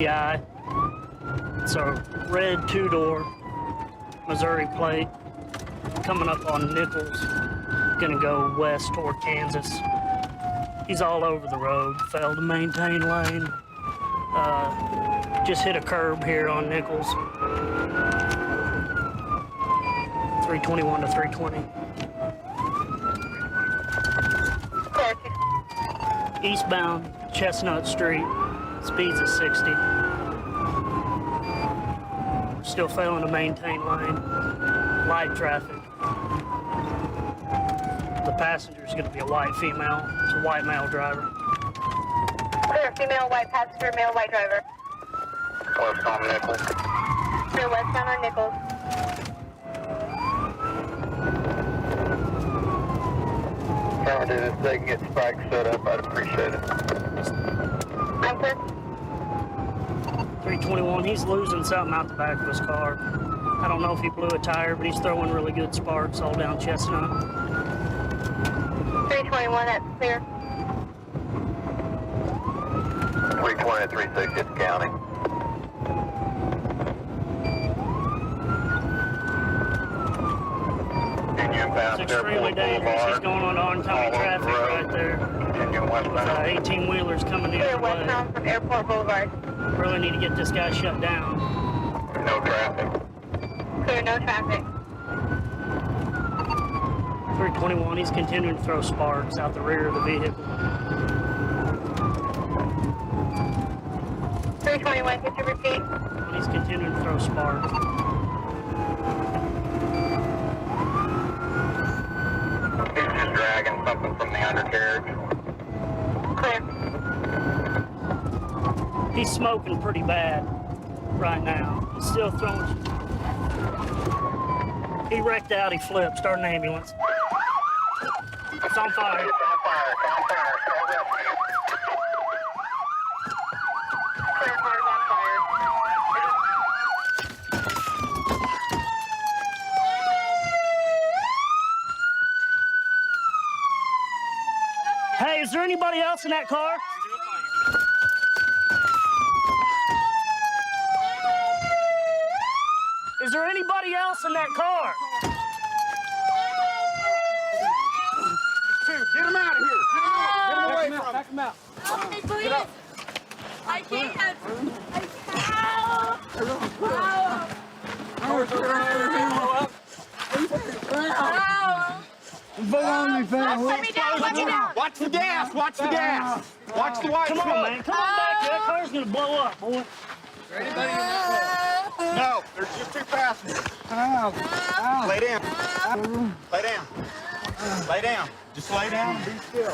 Yeah, it's a red two-door Missouri plate coming up on Nichols, gonna go west toward Kansas. He's all over the road, failed to maintain lane. Just hit a curb here on Nichols. 321 to 320. Eastbound Chestnut Street, speeds at 60. Still failing to maintain lane. Light traffic. The passenger's gonna be a white female. It's a white male driver. Clear, female, white passenger, male, white driver. West on Nichols. Clear, westbound on Nichols. Trying to do this, they can get spikes set up, I'd appreciate it. I'm clear. 321, he's losing something out the back of his car. I don't know if he blew a tire, but he's throwing really good sparks all down Chestnut. 321, that's clear. 320 and 360 at the county. Union past It's extremely Airport dangerous. He's Boulevard. going on oncoming traffic right there. Union westbound. 18-wheelers coming in. Clear, westbound from Airport Boulevard. Really need to get this guy shut down. No traffic. Clear, no traffic. 321, he's continuing to throw sparks out the rear of the vehicle. 321, could you repeat? He's continuing to throw sparks. He's just dragging something from the undercarriage. Clear. He's smoking pretty bad right now. He's still throwing. He wrecked out, he flipped, started an ambulance. It's on fire. It's on fire, it's on fire. Call rescue. Clear, car's on fire. Hey, is there anybody else in that car? Is there anybody else in that car? Get him out of here! Get him away from him! Back him out! Okay, please. I can't. Let me down, let me down. Watch the gas! Watch the gas! Watch the white Come on, truck. man. Come on back. That car's gonna blow up, boy. No, there's just two passengers. Lay down. Lay down. Lay down. Just lay down and be still.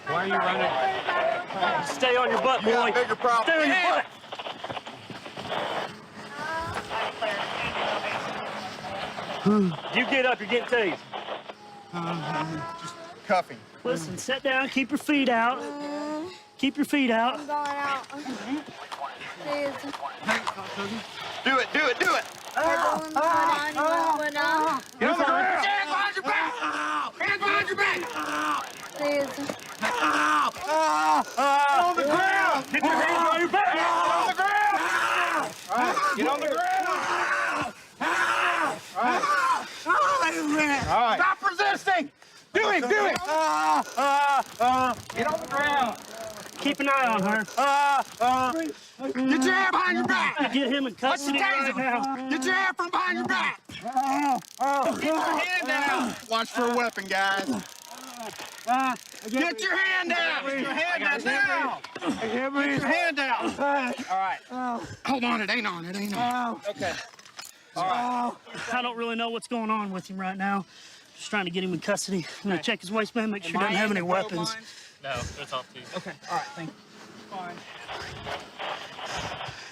Why are you running? Stay on your butt, You got boy. a bigger problem. Stay on your Yeah. butt. You get up, you're getting tased. Just cuffing. Listen, sit down, keep your feet out. Keep your feet out. I'm going out. Please. Do it, do it, do it. Get on the ground. Get on the ground. Hands behind your back. Hands behind your back. Please. On the ground. Get your hands on your back. On the ground. Get on the ground. All right. Stop resisting. Do it, do it. Get on the ground. Keep an eye on her. Get your hand behind your back. Get him in custody right now. Get your hand from behind your back. Get your hand down. Watch for a weapon, guys. Get your hand down. Get your hand down now. Get your hand down. All right. Hold on, it ain't on. It ain't on. Okay. All right. I don't really know what's going on with him right now. Just trying to get him in custody. I'm gonna check his waistband, make sure he doesn't have any weapons. No, that's off to you. Okay. All right. Thank you. Fine.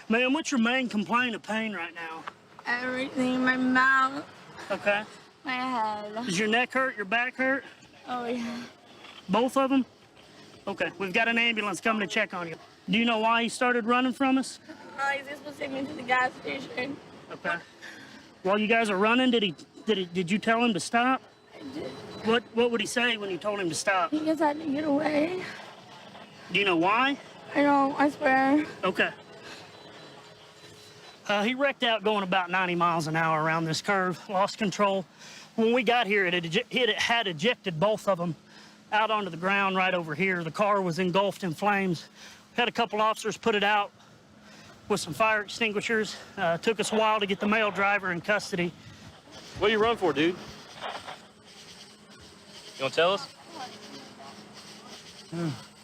Man, what's your main complaint of pain right now? Everything in my mouth, Okay. my head. Does your neck hurt? Your back hurt? Oh, yeah. Both of them? Okay. We've got an ambulance coming to check on you. Do you know why he started running from us? He's just supposed to take me to the gas station. Okay. While you guys are running, did you tell him to stop? I did. What would he say when you told him to stop? He just had to get away. Do you know why? I don't, I swear. Okay. He wrecked out going about 90 miles an hour around this curve, lost control. When we got here, it had ejected both of them out onto the ground right over here. The car was engulfed in flames. We had a couple officers put it out with some fire extinguishers. Took us a while to get the male driver in custody. What do you run for, dude? You want to tell us?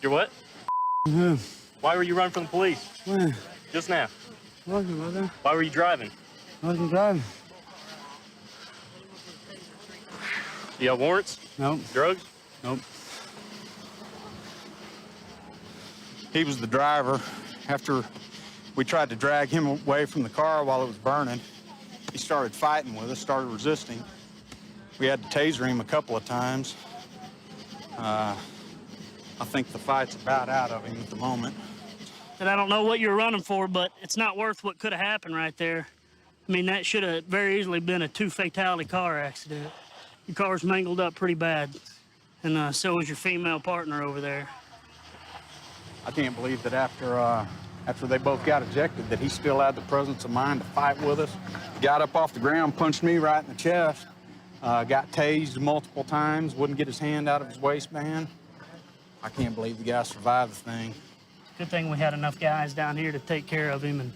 You're what? Why were you running from the police? When? Just now. Wasn't, brother. Why were you driving? Wasn't driving. You have warrants? Nope. Drugs? Nope. He was the driver. After we tried to drag him away from the car while it was burning, he started fighting with us, started resisting. We had to taser him a couple of times. I think the fight's about out of him at the moment. And I don't know what you're running for, but it's not worth what could have happened right there. I mean, that should have very easily been a 2-fatality car accident. Your car's mangled up pretty bad, and so is your female partner over there. I can't believe that after they both got ejected, that he still had the presence of mind to fight with us. Got up off the ground, punched me right in the chest, got tased multiple times, wouldn't get his hand out of his waistband. I can't believe the guy survived the thing. Good thing we had enough guys down here to take care of him and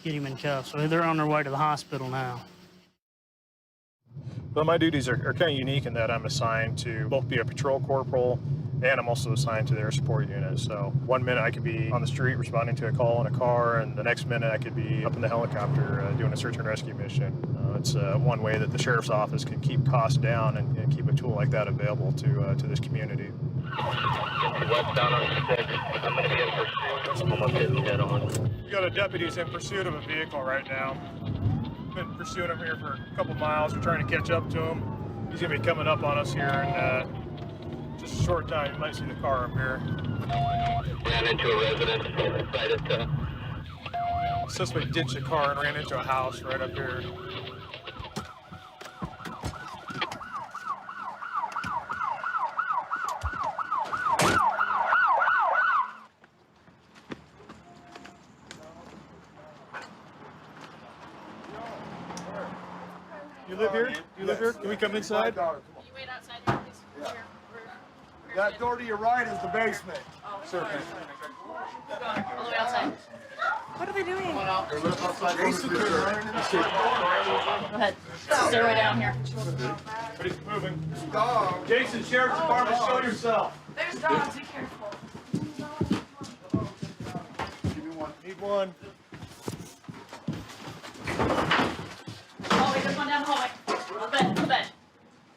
get him in cuffs. So they're on their way to the hospital now. Well, my duties are kind of unique in that I'm assigned to both be a patrol corporal and I'm also assigned to the air support unit. So 1 minute I could be on the street responding to a call in a car, and the next minute I could be up in the helicopter doing a search and rescue mission. It's one way that the sheriff's office can keep costs down and keep a tool like that available to this community. Westbound on 6. I'm going to be in pursuit. Almost hitting head on. We got a deputy who's in pursuit of a vehicle right now. Been pursuing him here for a couple miles. We're trying to catch up to him. He's going to be coming up on us here in just a short time. You might see the car up here. Ran into a residence. Decided to. Suspect ditched a car and ran into a house right up here. You live here? You live here? Can we come inside? Can you wait outside here, please? That door to your right is the basement. Certainly. All the way outside. What are they doing? Jason, Go ahead. Stay right down here. Everybody's moving. dog. Jason, Sheriff's Department, show yourself. There's dogs. Be careful. Need one. Hallway, there's one down the hallway. On the bed, on the bed.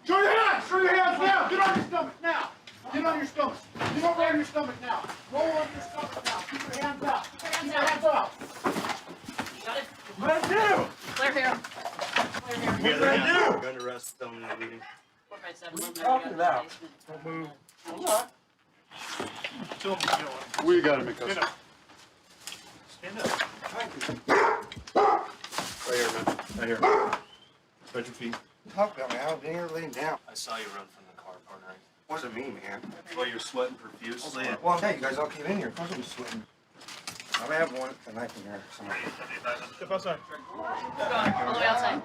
Show your hands! Show your hands now! Get on your stomach now! Get on your stomach! Get over on your stomach now! Roll on your stomach now! Keep your hands out! Keep your hands out! Got it? What did I do? Clear here. Clear here. What did I do? Going to arrest them in the meeting. 457. Talking about. Don't move. What? Show them the killing. We got him because. Stand up. Thank you. Right here, man. Right here. Spread your feet. Talk about me. I was in here laying down. I saw you run from the car, partner. What does it mean, man? Well, you're sweating profusely. Well, hey, you guys all came in here. I was sweating. I may have one, and I can hear somebody. Step outside. Keep going. All the way outside.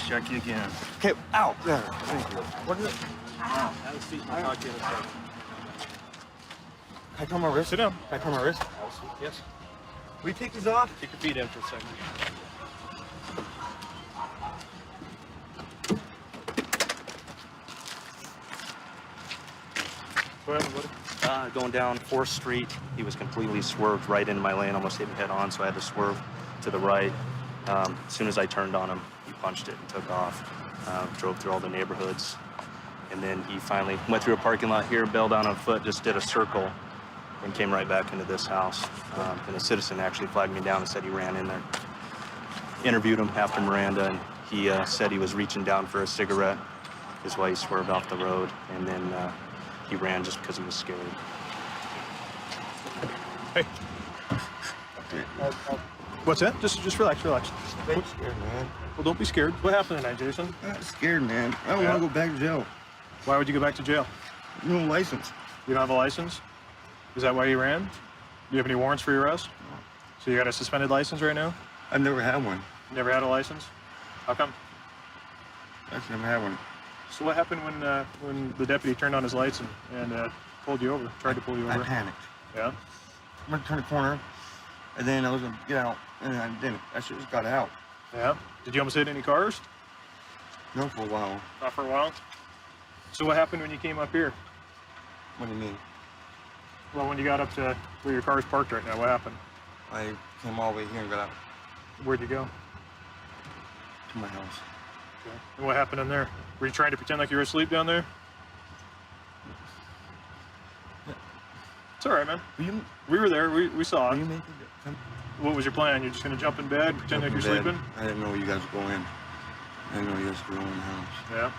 Check you again. Okay, ow. There. Thank you. What is it? Have a seat. I'll talk to you in a second. Can I turn my wrist? Sit down. Can I turn my wrist? Yes. Will you take these off? Kick your feet in for a second. Go ahead, buddy. Going down 4th Street, he was completely swerved right into my lane, almost hit me head on, so I had to swerve to the right. As soon as I turned on him, he punched it and took off. Drove through all the neighborhoods. And then he finally went through a parking lot here, bailed out on foot, just did a circle, and came right back into this house. And a citizen actually flagged me down and said he ran in there. Interviewed him after Miranda, and he said he was reaching down for a cigarette, is why he swerved off the road. And then he ran just because he was scared. Hey. What's that? Just relax, relax. Thanks, man. Well, don't be scared. What happened tonight, Jason? I'm not scared, man. I don't Yeah. want to go back to jail. Why would you go back to jail? No license. You don't have a license? Is that why you ran? Do you have any warrants for your arrest? So you got a suspended license right now? I've never had one. You never had a license? How come? I've never had one. So what happened when the deputy turned on his lights and pulled you over, tried to pull you I over? panicked. Yeah? I'm going to turn the corner, and then I was going to get out, and I didn't. I should just got out. Yeah? Did you almost hit any cars? No, for a while. Not for a while? So what happened when you came up here? What do you mean? Well, when you got up to where your car's parked right now, what happened? I came all the way here and got out Where'd you go? to my house. Okay. And what happened in there? Were you trying to pretend like you were asleep down there? It's all right, man. We were there. We saw it. What was your plan? You're just going to jump in bed, pretend like you're sleeping? I didn't know you guys were going in. I didn't know you guys were going in the house. Yeah.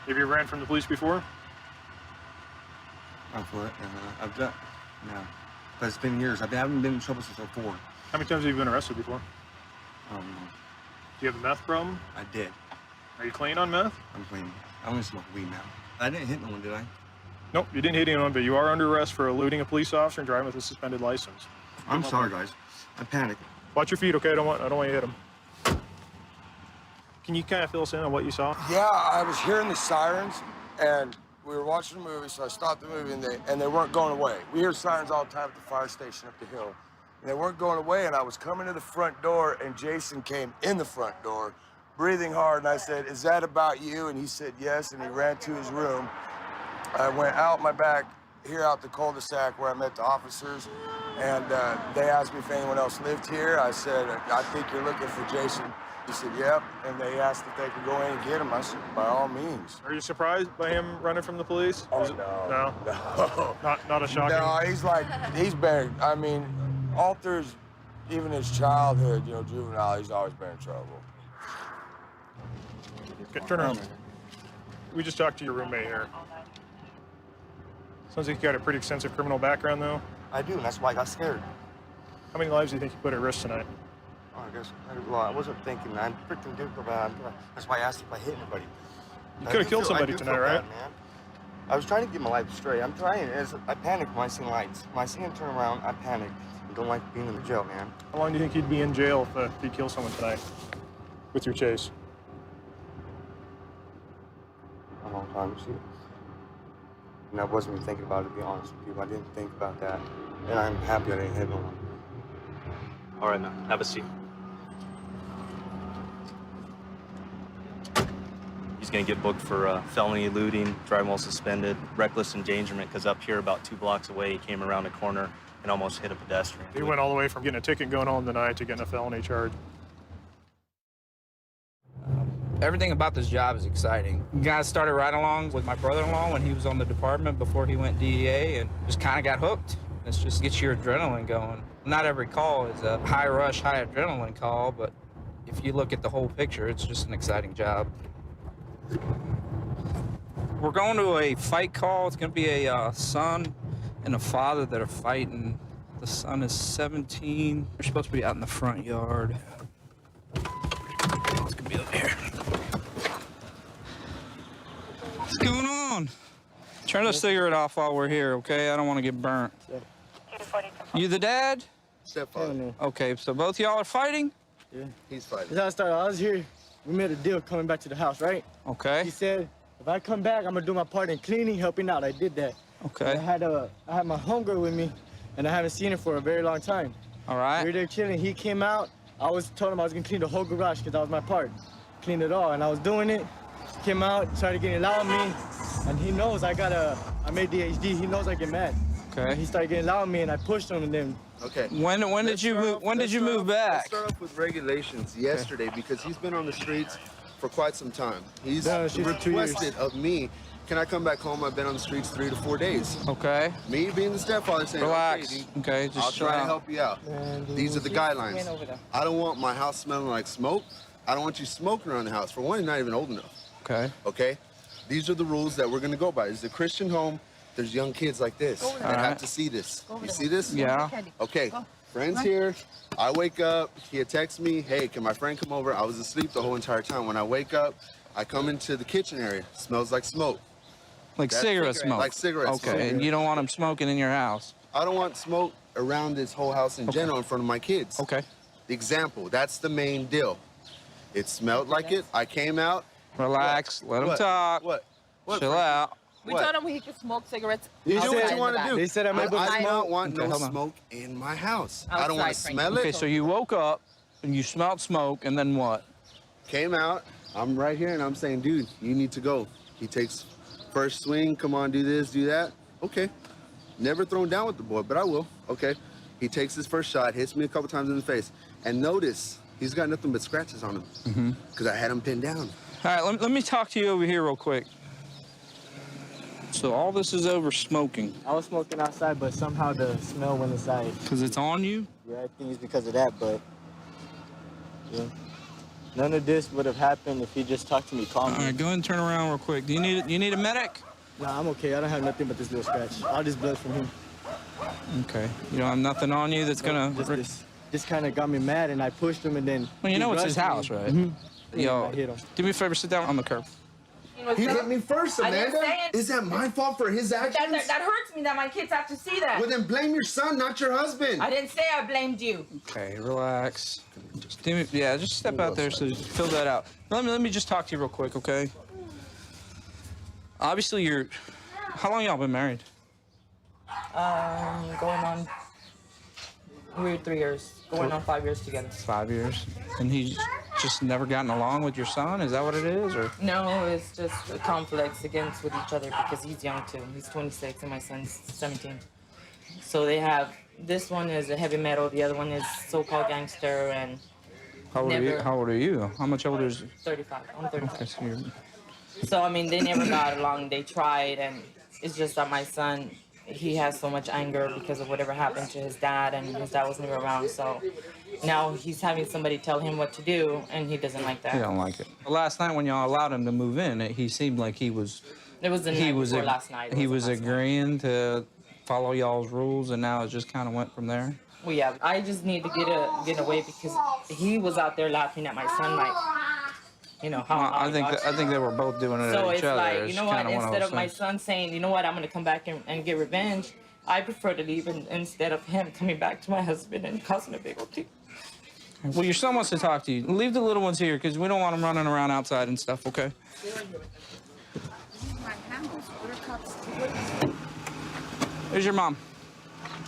Have you ever ran from the police before? I've done. No. But it's been years. I haven't been in trouble since '04. How many times have you been arrested before? I don't know. Do you have a meth problem? I did. Are you clean on meth? I'm clean. I only smoke weed now. I didn't hit no one, did I? Nope, you didn't hit anyone, but you are under arrest for eluding a police officer and driving with a suspended license. I'm sorry, guys. I panicked. Watch your feet, okay? I don't want you to hit them. Can you kind of fill us in on what you saw? Yeah, I was hearing the sirens, and we were watching a movie, so I stopped the movie, and they weren't going away. We hear sirens all the time at the fire station up the hill, and they weren't going away, and I was coming to the front door, and Jason came in the front door, breathing hard, and I said, "Is that about you?" And he said, "Yes," and he ran to his room. I went out my back, here out the cul-de-sac where I met the officers, and they asked me if anyone else lived here. I said, "I think you're looking for Jason." He said, "Yep," and they asked if they could go in and get him. I said, "By all means." Are you surprised by him running from the police? Oh, No? no. Not a shocking... No, he's been, I mean, all through even his childhood, juvenile, he's always been in trouble. Okay, turn around. We just talked to your roommate here. Sounds like you got a pretty extensive criminal background, though. I do, and that's why I got scared. How many lives do you think you put at risk tonight? Oh, I guess, well, I wasn't thinking. I'm freaking good about it. That's why I asked if I hit anybody. You could have killed somebody tonight, right? Bad, man. I was trying to get my life straight. I'm trying. I panic when I see lights. When I see him turn around, I panic. I don't like being in the jail, man. How long do you think you'd be in jail if you kill someone tonight with your chase? A long time, see. And I wasn't even thinking about it, to be honest with you. I didn't think about that. And I'm happy I didn't hit no one. All right, man. Have a seat. He's gonna get booked for felony eluding, driving while suspended, reckless endangerment, because up here about 2 blocks away, he came around a corner and almost hit a pedestrian. He went all the way from getting a ticket going home tonight to getting a felony charge. Everything about this job is exciting. Guys started right along with my brother-in-law when he was on the department before he went DEA and just kind of got hooked. It just gets your adrenaline going. Not every call is a high rush, high adrenaline call, but if you look at the whole picture, it's just an exciting job. We're going to a fight call. It's going to be a son and a father that are fighting. The son is 17. They're supposed to be out in the front yard. It's going to be over here. What's going on? Turn the cigarette off while we're here, okay? I don't want to get burnt. You the dad? Stepfather. Okay, so both y'all are fighting? Yeah, he's fighting. That's how I started. I was here. We made a deal coming back to the house, right? Okay. He said, if I come back, I'm gonna do my part in cleaning, helping out. I did that. Okay. And I had my homegirl with me, and I haven't seen her for a very long time. All right. We were there chilling. He came out. I told him I was gonna clean the whole garage because that was my part. Clean it all, and I was doing it. Came out, started getting loud at me, and he knows I'm ADHD. He knows I get mad. Okay. And he started getting loud at me, and I pushed him, and then. Okay. When did you move back? Let's start off with regulations yesterday because he's been on the streets for quite some time. He's requested of me, can I come back home? I've been on the streets 3 to 4 days. Okay. Me being the stepfather saying, relax. Okay, I'll try to help you out. These are the guidelines. I don't want my house smelling like smoke. I don't want you smoking around the house. For one, you're not even old enough. Okay. Okay? These are the rules that we're gonna go by. This is a Christian home. There's young kids like this that have to see this. You see this? Yeah. Okay. Friend's here. I wake up. He had texted me, hey, can my friend come over? I was asleep the whole entire time. When I wake up, I come into the kitchen area. Smells like smoke. Like cigarette smoke? Like cigarette smoke. Okay, and you don't want him smoking in your house? I don't want smoke around this whole house in general in front of my kids. Okay. The example, that's the main deal. It smelled like it. I came out. Relax. Let him talk. What? Chill out. We told him he could smoke cigarettes. You do outside what in you the want to back. do. They said I'm able to I smoke. don't want Okay, no hold on. smoke in my house. I don't want to Outside, smell Okay, it. so you woke up and you smelled smoke, and then what? Came out. I'm right here, and I'm saying, dude, you need to go. He takes first swing. Come on, do this, do that. Okay. Never thrown down with the boy, but I will. Okay. He takes his first shot, hits me a couple times in the face, and notice he's got nothing but scratches on him because I had him pinned down. All right, let me talk to you over here real quick. So all this is over smoking. I was smoking outside, but somehow the smell went inside. Because it's on you? Yeah, I think it's because of that, but yeah. None of this would have happened if he just talked to me calmly. All right, go ahead and turn around real quick. Do you need a medic? Nah, I'm okay. I don't have nothing but this little scratch. All this blood from him. Okay. You don't have nothing on you that's gonna... This kind of got me mad, and I pushed him, and then... Well, you he know it's his rushed house, me. right? Mm-hmm. Yo, I hit him. do me a favor, sit down on the curb. He hit me first, I didn't Amanda. say it. Is that my fault for his actions? That hurts me that my kids have to see that. Well, then blame your son, not your husband. I didn't say I blamed you. Okay, relax. Just step out there so fill that out. Let me just talk to you real quick, okay? Obviously, how long y'all been married? Going on. We're 3 years. Going on 5 years together. 5 years. And he's just never gotten along with your son? Is that what it is, or? No, it's just conflicts against with each other because he's young too. He's 26 and my son's 17. So they have, this one is a heavy metal, the other one is so-called gangster, and How old are you? How much older is? 35. I'm 35. Okay, so you're... So, I mean, they never got along. They tried, and it's just that my son, he has so much anger because of whatever happened to his dad, and his dad was never around. So now he's having somebody tell him what to do, and he doesn't like that. He don't like it. Last night when y'all allowed him to move in, he seemed like he was... It was the night before last night. He was agreeing to follow y'all's rules, and now it just kind of went from there? Well, yeah, I just need to get away because he was out there laughing at my son, like, you know, how I think they were both doing it so at each it's other. like, you know what, kinda one of instead those of my things. son saying, you know what, I'm going to come back and get revenge, I prefer to leave instead of him coming back to my husband and causing a big old thing. Well, your son wants to talk to you. Leave the little ones here, because we don't want them running around outside and stuff, okay? There's your mom.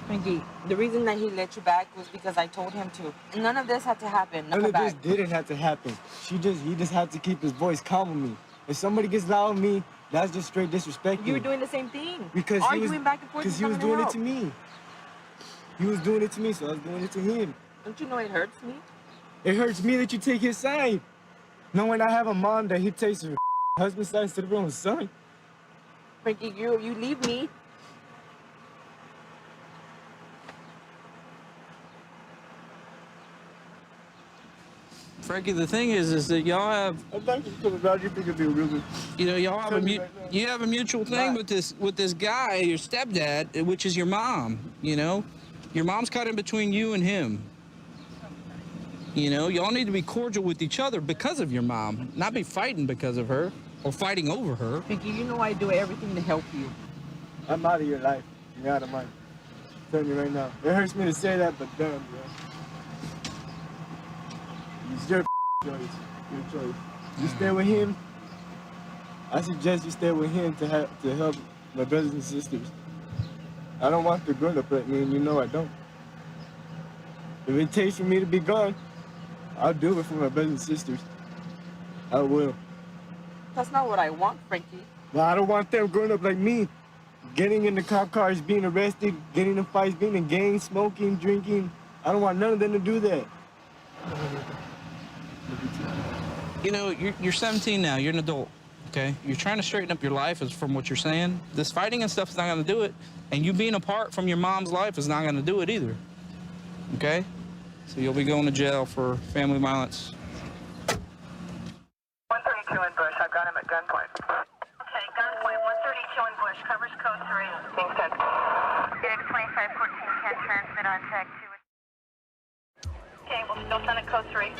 Frankie, the reason that he let you back was because I told him to. None of this had to happen. None of this didn't have to happen. He just had to keep his voice calm with me. If somebody gets loud with me, that's just straight disrespect. You were doing the same thing. Because arguing back and forth. Because he was doing it to me. He was doing it to me, so I was doing it to him. Don't you know it hurts me? It hurts me that you take his side. Knowing I have a mom that he takes her husband's side instead of her own son. Frankie, you leave me. Frankie, the thing is that y'all have... I'm not just coming around. You think it'd be real good. You know, y'all have you have a mutual thing with this guy, your stepdad, which is your mom, you know? Your mom's caught in between you and him. You know, y'all need to be cordial with each other because of your mom, not be fighting because of her or fighting over her. Frankie, you know I do everything to help you. I'm out of your life. You're out of mine. I'm telling you right now. It hurts me to say that, but damn, bro. It's your choice. Your choice. You stay with him. I suggest you stay with him to help my brothers and sisters. I don't want the girl up like me, and you know I don't. If it takes for me to be gone, I'll do it for my brothers and sisters. I will. That's not what I want, Frankie. Well, I don't want them growing up like me. Getting in the cop cars, being arrested, getting in fights, being in gangs, smoking, drinking. I don't want none of them to do that. You know, you're 17 now, you're an adult, okay? You're trying to straighten up your life is from what you're saying. This fighting and stuff is not gonna do it, and you being apart from your mom's life is not gonna do it either, okay? So you'll be going to jail for family violence. 132 in Bush. I've got him at gunpoint. Okay, gunpoint 132 in Bush. Covers code 3. Being sent. Phoenix 2514 can transmit on tech 2. Still Senate Code 3.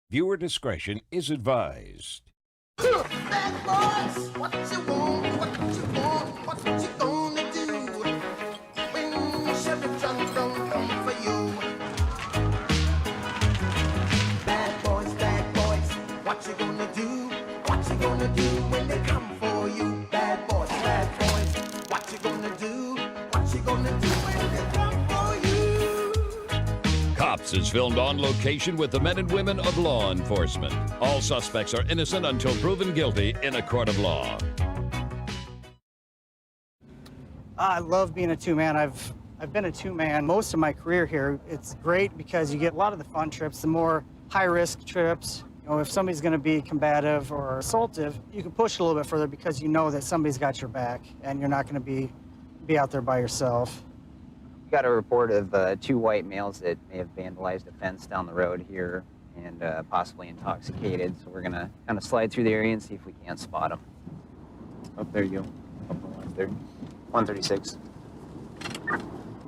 Viewer discretion is advised. Bad boys, what you want, what you want, what you gonna do when Chevy John don't come for you? Bad boys, what you gonna do? What you gonna do when they come for you? Bad boys, what you gonna do? What you gonna do when they come for you? Cops is filmed on location with the men and women of law enforcement. All suspects are innocent until proven guilty in a court of law. I love being a two-man. I've been a two-man most of my career here. It's great because you get a lot of the fun trips, the more high-risk trips. You know, if somebody's going to be combative or assaultive, you can push it a little bit further because you know that somebody's got your back and you're not going to be out there by yourself. We got a report of 2 white males that may have vandalized a fence down the road here and possibly intoxicated. So we're gonna kind of slide through the area and see if we can't spot them. Oh, there you go. Up on 136.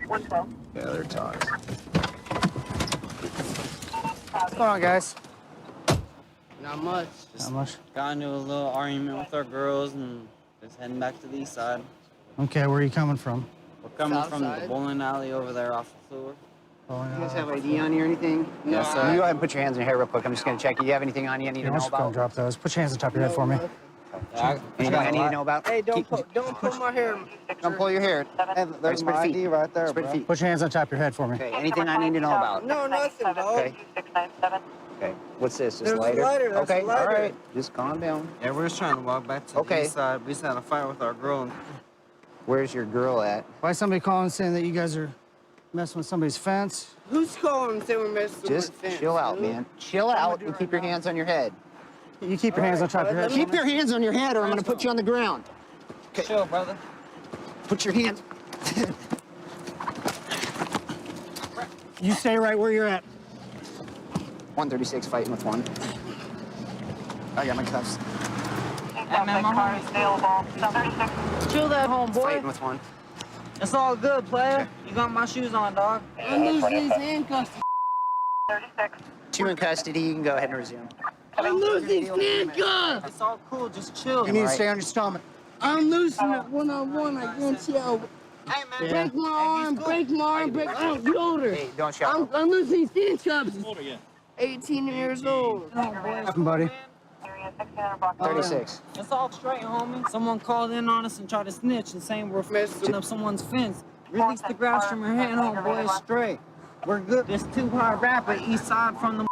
112. Yeah, they're togs. What's going on, guys? Not much. Just Not much. got into a little argument with our girls and just heading back to the east side. Okay, where are you coming from? We're coming South from the side? bowling alley over there off the floor. You guys have ID on you or anything? No. Yes, sir. You go ahead and put your hands in your hair real quick. I'm just gonna check. Do you have anything on you I need to know Go about? drop those. Put your hands on top of your head for me. Anything I need to know about? Hey, don't pull my hair. Don't pull your hair. Hey, there's my ID right there, Spread bro. feet. Put your hands on top of your head for me. Okay, anything I need to know about? No, nothing, dog. Okay. Okay. What's this? Just There's a lighter? lighter, that's okay. a lighter. All right. Just calm down. Yeah, we're just trying to walk back to the Okay. east side. We just had a fight with our girl. Where's your girl at? Why is somebody calling saying that you guys are messing with somebody's fence? Who's calling saying we're messing Just chill out, man. Chill out and keep your hands on your head. You keep your hands on top of your head. Keep your hands on your head or I'm gonna put you on the ground. Okay. Chill, brother. Put your hands. You stay right where you're at. 136 fighting with one. I got my cuffs. Hey, man, my car is available. 36. Chill that, homeboy. Fighting with one. It's all good, player. You got my shoes on, dog. I'm losing these handcuffs. 36. 2 in custody. You can go ahead and resume. I'm losing handcuffs. It's all cool. Just chill. You need to stay on your stomach. I'm losing it one-on-one against you. Hey, man. Break my arm, break my arm, break my arm. Get older. Hey, don't shout. I'm losing handcuffs. 18 years old. What happened, buddy? 36. It's all straight, homie. Someone called in on us and tried to snitch and saying we're messing up someone's fence. Release the grass from your hand, homeboy. It's straight. We're good. This too hard rapper east side from the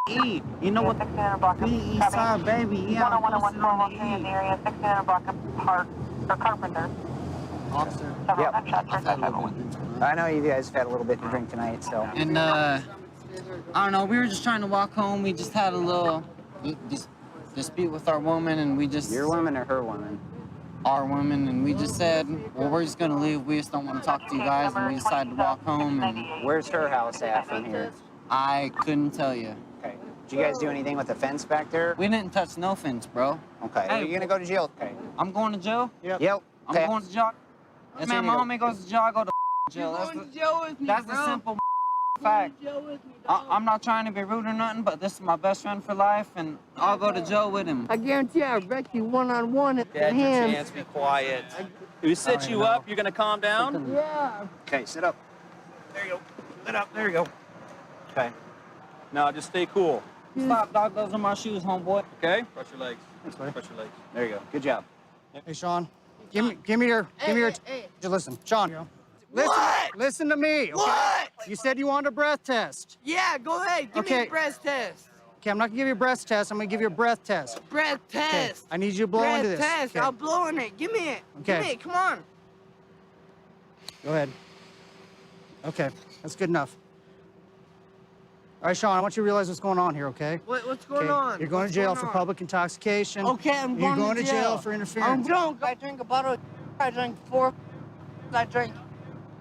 E. You know what? We east side, baby. Yeah, I'm posted on the E. Area 600 block of Park or Carpenter. Officer. Yep. I know you guys have had a little bit to drink tonight, so. And, I don't know, we were just trying to walk home. We just had a little dispute with our woman, and we just... Your woman or her woman? Our woman, and we just said, well, we're just gonna leave. We just don't want to talk to you guys, and we decided to walk home. And where's her house at from here? I couldn't tell you. Okay. Did you guys do anything with the fence back there? We didn't touch no fence, bro. Okay. Hey, Are you gonna go to jail? Okay. I'm going to jail? Yep. I'm Okay. going to jail. That's Man, what you my need homie goes to jail, I go to jail. That's the simple fact. I'm not trying to be rude or nothing, but this is my best friend for life, and I'll go to jail with him. I guarantee I'll wreck you one-on-one at the Dad, your hands. chance, be quiet. If we sit you up, you're gonna calm down? Yeah. Okay, sit up. There you go. Sit up, there you go. Okay. Now just stay cool. Stop, dog. Those are my shoes, homeboy. Okay? Cross your legs. Thanks, buddy. Cross your legs. There you go. Good job. Hey, Sean. Give me your. Just listen, Sean. Listen to me. Okay? What? You said you wanted a breath test. Yeah, go ahead. Give me a breath test. Okay, I'm not gonna give you a breath test. I'm gonna give you a breath test. Breath Okay, test. I need you to blow into this. Breath test. Okay. I'll blow in it. Give me it. Okay. Give me it. Come on. Go ahead. Okay, that's good enough. All right, Sean, I want you to realize what's going on here, okay? What's going Okay, on? You're going to jail for public intoxication. Okay, I'm You're going to jail for interference. I'm drunk. I drink a bottle of I drank 4 I drank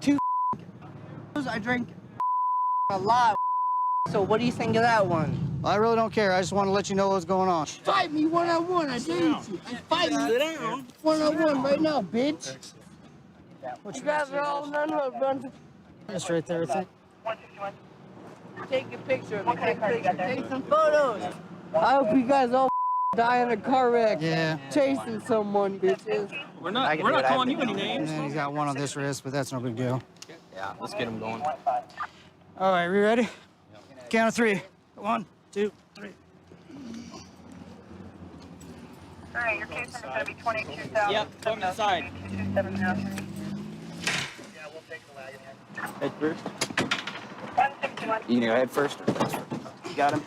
2 I drank a lot. So what do you think of that one? I really don't care. I just want to let you know what's going on. Fight me one-on-one. I dare you to. Fight me one-on-one right now, bitch. You guys are all run. That's right there, I think. Take a picture of me. Take a picture. Take some photos. I hope you guys all die in a car wreck. Yeah. Chasing someone, bitches. We're not calling you any names. And then he's got one on this wrist, but that's no big deal. Yeah, let's get him going. All right, we ready? Count of 3. 1, 2, 3. All right, your case number is going to be 22,000. Yep, come inside. 2703. Head first. 161. You gonna go head first? You got him.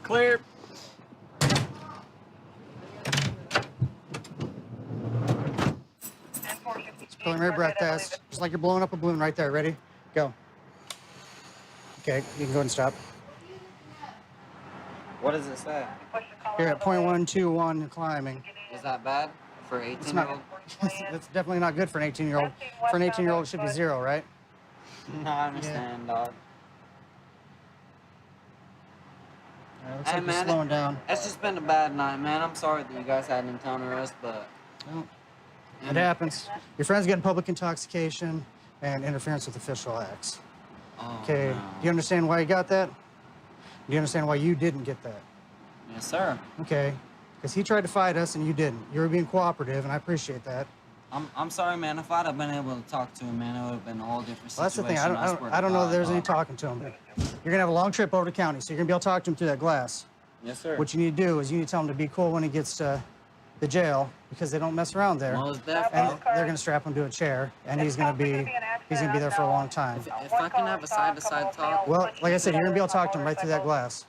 Clear. Preliminary breath test. Just like you're blowing up a balloon right there. Ready? Go. Okay, you can go and stop. What does it say? You're at 0.121 climbing. Is that bad for an It's 18-year-old? not. It's definitely not good for an 18-year-old. For an 18-year-old, it should be 0, right? No, I understand, dog. Looks like you're slowing down. It's just been a bad night, man. I'm sorry that you guys had to encounter us, but... Well, it happens. Your friend's getting public intoxication and interference with official acts. Oh, Okay, no. do you understand why you got that? Do you understand why you didn't get that? Yes, sir. Okay, because he tried to fight us and you didn't. You were being cooperative, and I appreciate that. I'm sorry, man. If I'd have been able to talk to him, man, it would have been a whole different Well, situation. that's the thing. I don't know that there's any talking to him. You're gonna have a long trip over to county, so you're gonna be able to talk to him through that glass. Yes, sir. What you need to do is you need to tell him to be cool when he gets to the jail, because they don't mess around there. Most And definitely. they're gonna strap him to a chair, and he's gonna be there for a long time. If I can have a side-to-side talk. Well, like I said, you're gonna be able to talk to him right through that glass.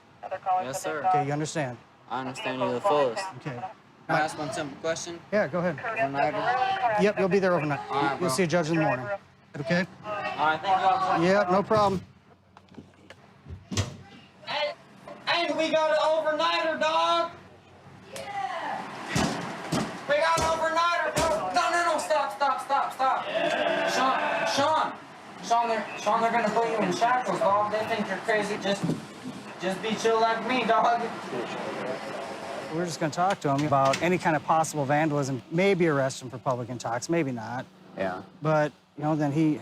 Yes, sir. Okay, you understand? I understand you to the fullest. Okay. Can I ask one simple question? Yeah, go ahead. Overnighter? Yep, you'll be there overnight. All right, You'll bro. see a judge in the morning. Okay? All right, thank you. Yep, no problem. Hey, we got an overnighter, dog. We got an overnighter, dog. No, stop. Sean, they're gonna put you in shackles, dog. They think you're crazy. Just be chill like me, dog. We're just gonna talk to him about any kind of possible vandalism, maybe arrest him for public intox, maybe not. Yeah. But, you know, then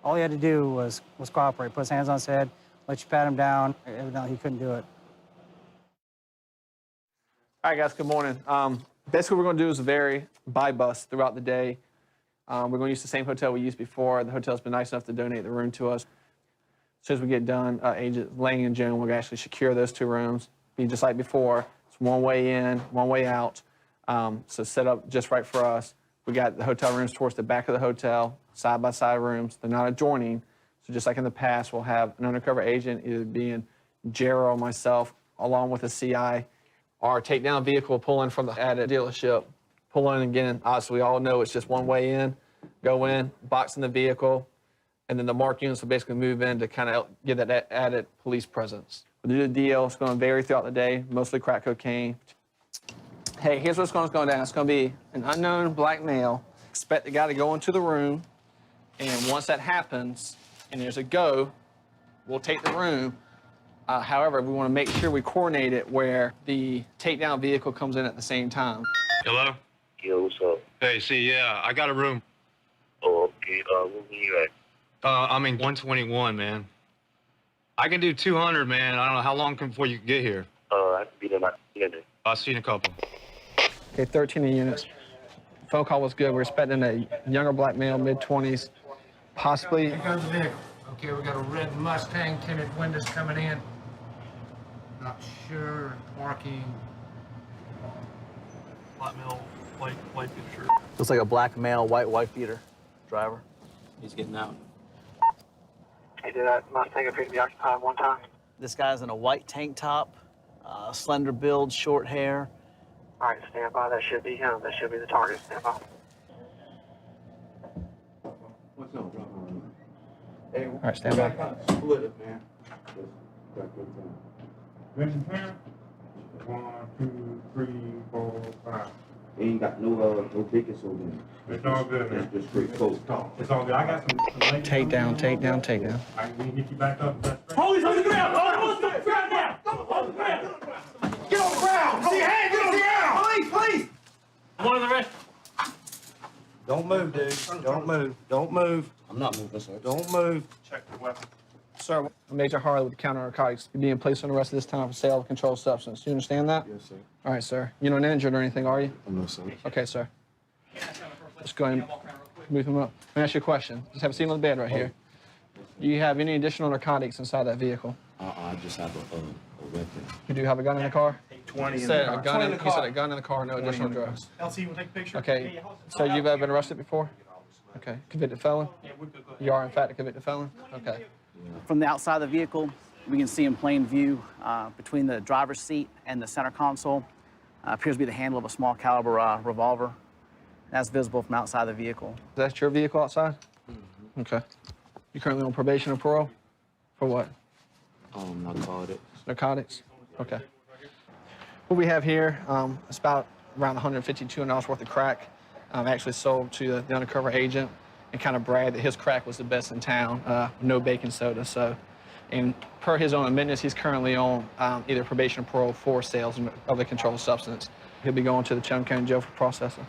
all he had to do was cooperate, put his hands on his head, let you pat him down. Evidently, he couldn't do it. All right, guys, good morning. Basically, what we're going to do is vary by bus throughout the day. We're going to use the same hotel we used before. The hotel's been nice enough to donate the room to us. As soon as we get done, Agent Lang and Joan will actually secure those 2 rooms. Be just like before. It's one way in, one way out. So set up just right for us. We got the hotel rooms towards the back of the hotel, side-by-side rooms. They're not adjoining. So just like in the past, we'll have an undercover agent, either being Gerald or myself, along with a CI. Our takedown vehicle will pull in from the at a dealership. Pull in again. Obviously, we all know it's just one way in. Go in, box in the vehicle, and then the marked units will basically move in to kind of give that added police presence. We'll do the deal. It's going to vary throughout the day, mostly crack cocaine. Hey, here's what's going down. It's going to be an unknown black male. Expect the guy to go into the room, and once that happens, and there's a go, we'll take the room. However, we want to make sure we coordinate it where the takedown vehicle comes in at the same time. Hello? Yo, what's up? Hey, see, yeah, I got a room. Oh, okay. Where you at? I'm in 121, man. I can do 200, man. I don't know how long before you can get here. I can be there by the end. I'll see you in a couple. Okay, 13 units. Phone call was good. We're expecting a younger black male, mid-20s, possibly. Here goes the vehicle. Okay, we got a red Mustang, tinted windows coming in. Not sure, parking. Black male, white beater shirt. Looks like a black male, white beater driver. He's getting out. Hey, did that Mustang appear to be occupied one time? This guy's in a white tank top, slender build, short hair. All right, stand by. That should be him. That should be the target. Stand by. What's up, bro? All right, stand by. Split it, man. Vision clear. 1, 2, 3, 4, 5. Ain't got no biggest over there. It's all good, man. It's just straight coat. It's all good. I got some ladies. Take down, take down, take down. I can get you back up. Hold on the ground! Hold on the ground now! Hold the ground! Get on the ground! See your hand! Get on the ground! Please, please! One of the rest. Don't move, dude. Don't move. Don't move. I'm not moving, sir. Don't move. Check the weapon. Sir, Major Harley with the counter narcotics. You're being placed on arrest at this time for sale of a controlled substance. You understand that? Yes, sir. All right, sir. You're not injured or anything, are you? No, sir. Okay, sir. Let's go ahead and move him up. Let me ask you a question. Just have a seat on the bed right here. Do you have any additional narcotics inside that vehicle? I just have a weapon. You do have a gun in the car? 20 He in said the a car. gun. He said a gun in the car, no additional drugs. LC, we'll take a picture. Okay. So you've ever been arrested before? Okay. Convicted felon? You are in fact a convicted felon? Okay. From the outside of the vehicle, we can see in plain view between the driver's seat and the center console appears to be the handle of a small caliber revolver. That's visible from outside the vehicle. That's your vehicle outside? Mm-hmm. Okay. You currently on probation or parole? For what? Narcotics. Narcotics? Okay. What we have here is about around $150, $200 worth of crack. Actually sold to the undercover agent and kind of bragged that his crack was the best in town, no baking soda. So, and per his own admittance, he's currently on either probation or parole for sales of a controlled substance. He'll be going to the Chum County Jail for processing.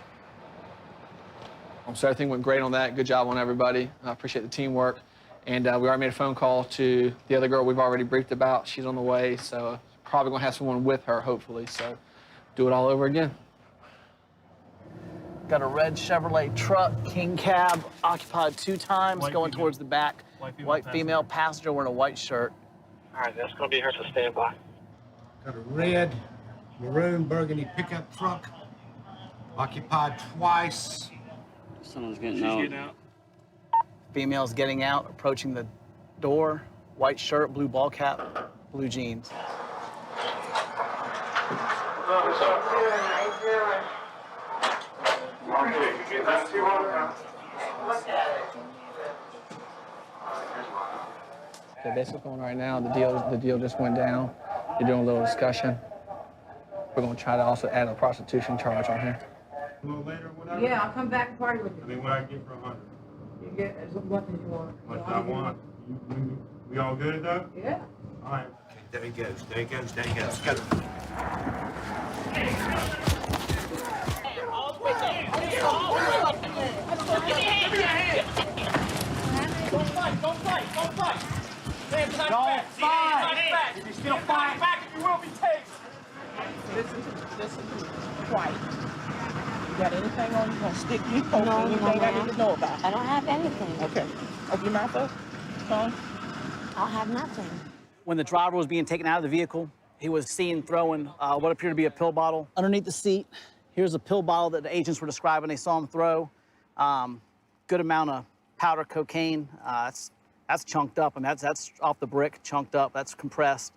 So everything went great on that. Good job on everybody. I appreciate the teamwork. And we already made a phone call to the other girl we've already briefed about. She's on the way, so probably gonna have someone with her, hopefully. So do it all over again. Got a red Chevrolet truck, king cab, occupied 2 times, going towards the back. White female passenger wearing a white shirt. All right, that's going to be here, so stand by. Got a red, maroon, burgundy pickup truck, occupied twice. Someone's getting out. Female's getting out, approaching the door. White shirt, blue ball cap, blue jeans. Okay, basically going right now, the deal just went down. You're doing a little discussion. We're gonna try to also add a prostitution charge on here. A little later, whatever. Yeah, I'll come back and party with you. I mean, what I get for 100? You get what did you want? What I want. We all good, though? Yeah. All right. Okay, there he goes, there he goes, there he goes. Go. Don't fight, don't fight, don't fight. Don't fight. If you still fight back, you will be tased. This is white. You got anything on you? Gonna stick you? No, anything I need to know about? I don't have anything. Okay. Open your mouth up, son. I'll have nothing. When the driver was being taken out of the vehicle, he was seen throwing what appeared to be a pill bottle underneath the seat. Here's a pill bottle that the agents were describing they saw him throw. Good amount of powder cocaine. That's chunked up. I mean, that's off the brick, chunked up. That's compressed.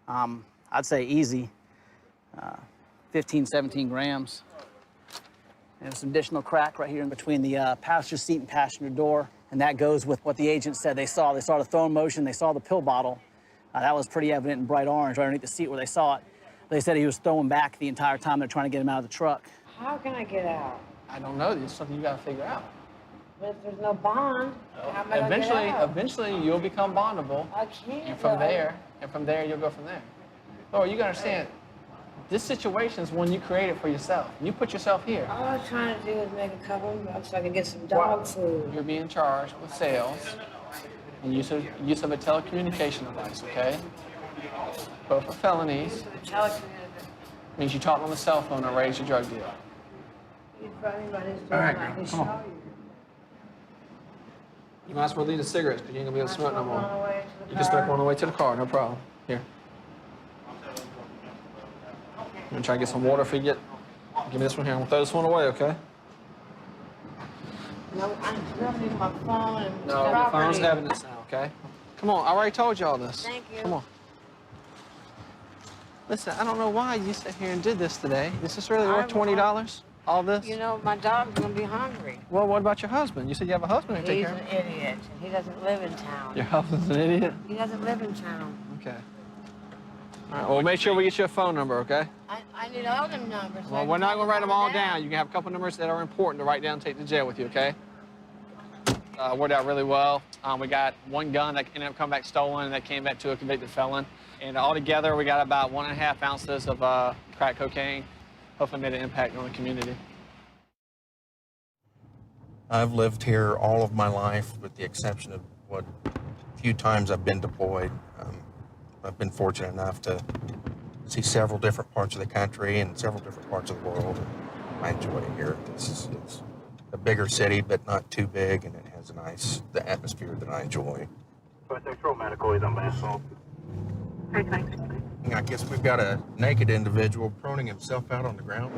I'd say easy. 15, 17 grams. And some additional crack right here in between the passenger seat and passenger door. And that goes with what the agent said they saw. They saw the throwing motion, they saw the pill bottle. That was pretty evident in bright orange right underneath the seat where they saw it. They said he was throwing back the entire time they're trying to get him out of the truck. How can I get out? I don't know. It's something you gotta figure out. But if there's no bond, how am I gonna get out? Eventually, you'll become bondable. I can't. And from there, you'll go from there. Laura, you gotta understand, this situation is one you created for yourself. You put yourself here. All I was trying to do is make a couple of bucks so I could get some dog food. You're being charged with sales and use of a telecommunication device, okay? Both for felonies. Means you talked on the cell phone or raised your drug deal. Anybody's doing All right, I can come show on. you. You might as well leave the cigarettes because you ain't gonna be able to smoke no On the more. way to the You can smoke car. on the way to the car, no problem. Here. I'm gonna try to get some water for you. Give me this one here. I'm gonna throw this one away, okay? No, I'm nothing. My phone and No, your property. phone's evidence now, okay? Come on, I already told you all this. Thank you. Come on. Listen, I don't know why you sat here and did this today. Is this really worth $20? all this? You know, my dog's gonna be hungry. Well, what about your husband? You said you have a husband to take He's care an of. idiot. He doesn't live in town. Your husband's an idiot? He doesn't live in town. Okay. All right, well, make sure we get you a phone number, okay? I need all them numbers. Well, we're not going to write them all down. You can have a couple numbers that are important to write down and take to jail with you, okay? Worked out really well. We got one gun that ended up coming back stolen, and that came back to a convicted felon. And altogether, we got about 1.5 ounces of crack cocaine. Hopefully made an impact on the community. I've lived here all of my life, with the exception of what few times I've been deployed. I've been fortunate enough to see several different parts of the country and several different parts of the world. I enjoy it here. It's a bigger city, but not too big, and it has the atmosphere that I enjoy. Medical is on assault. I guess we've got a naked individual proning himself out on the ground.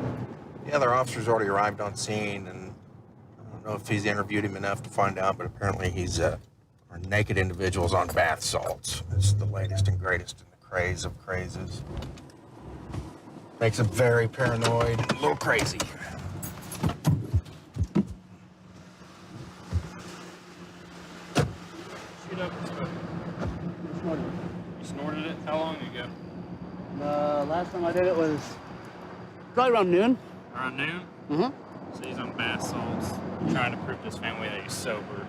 The other officer's already arrived on scene, and I don't know if he's interviewed him enough to find out, but apparently he's our naked individual's on bath salts. It's the latest and greatest in the craze of crazes. Makes him very paranoid, a little crazy. Shoot up and smoke. You snorted it? How long ago? Last time I did it was probably around noon. Around noon? Mm-hmm. So he's on bath salts, trying to prove to his family that he's sober.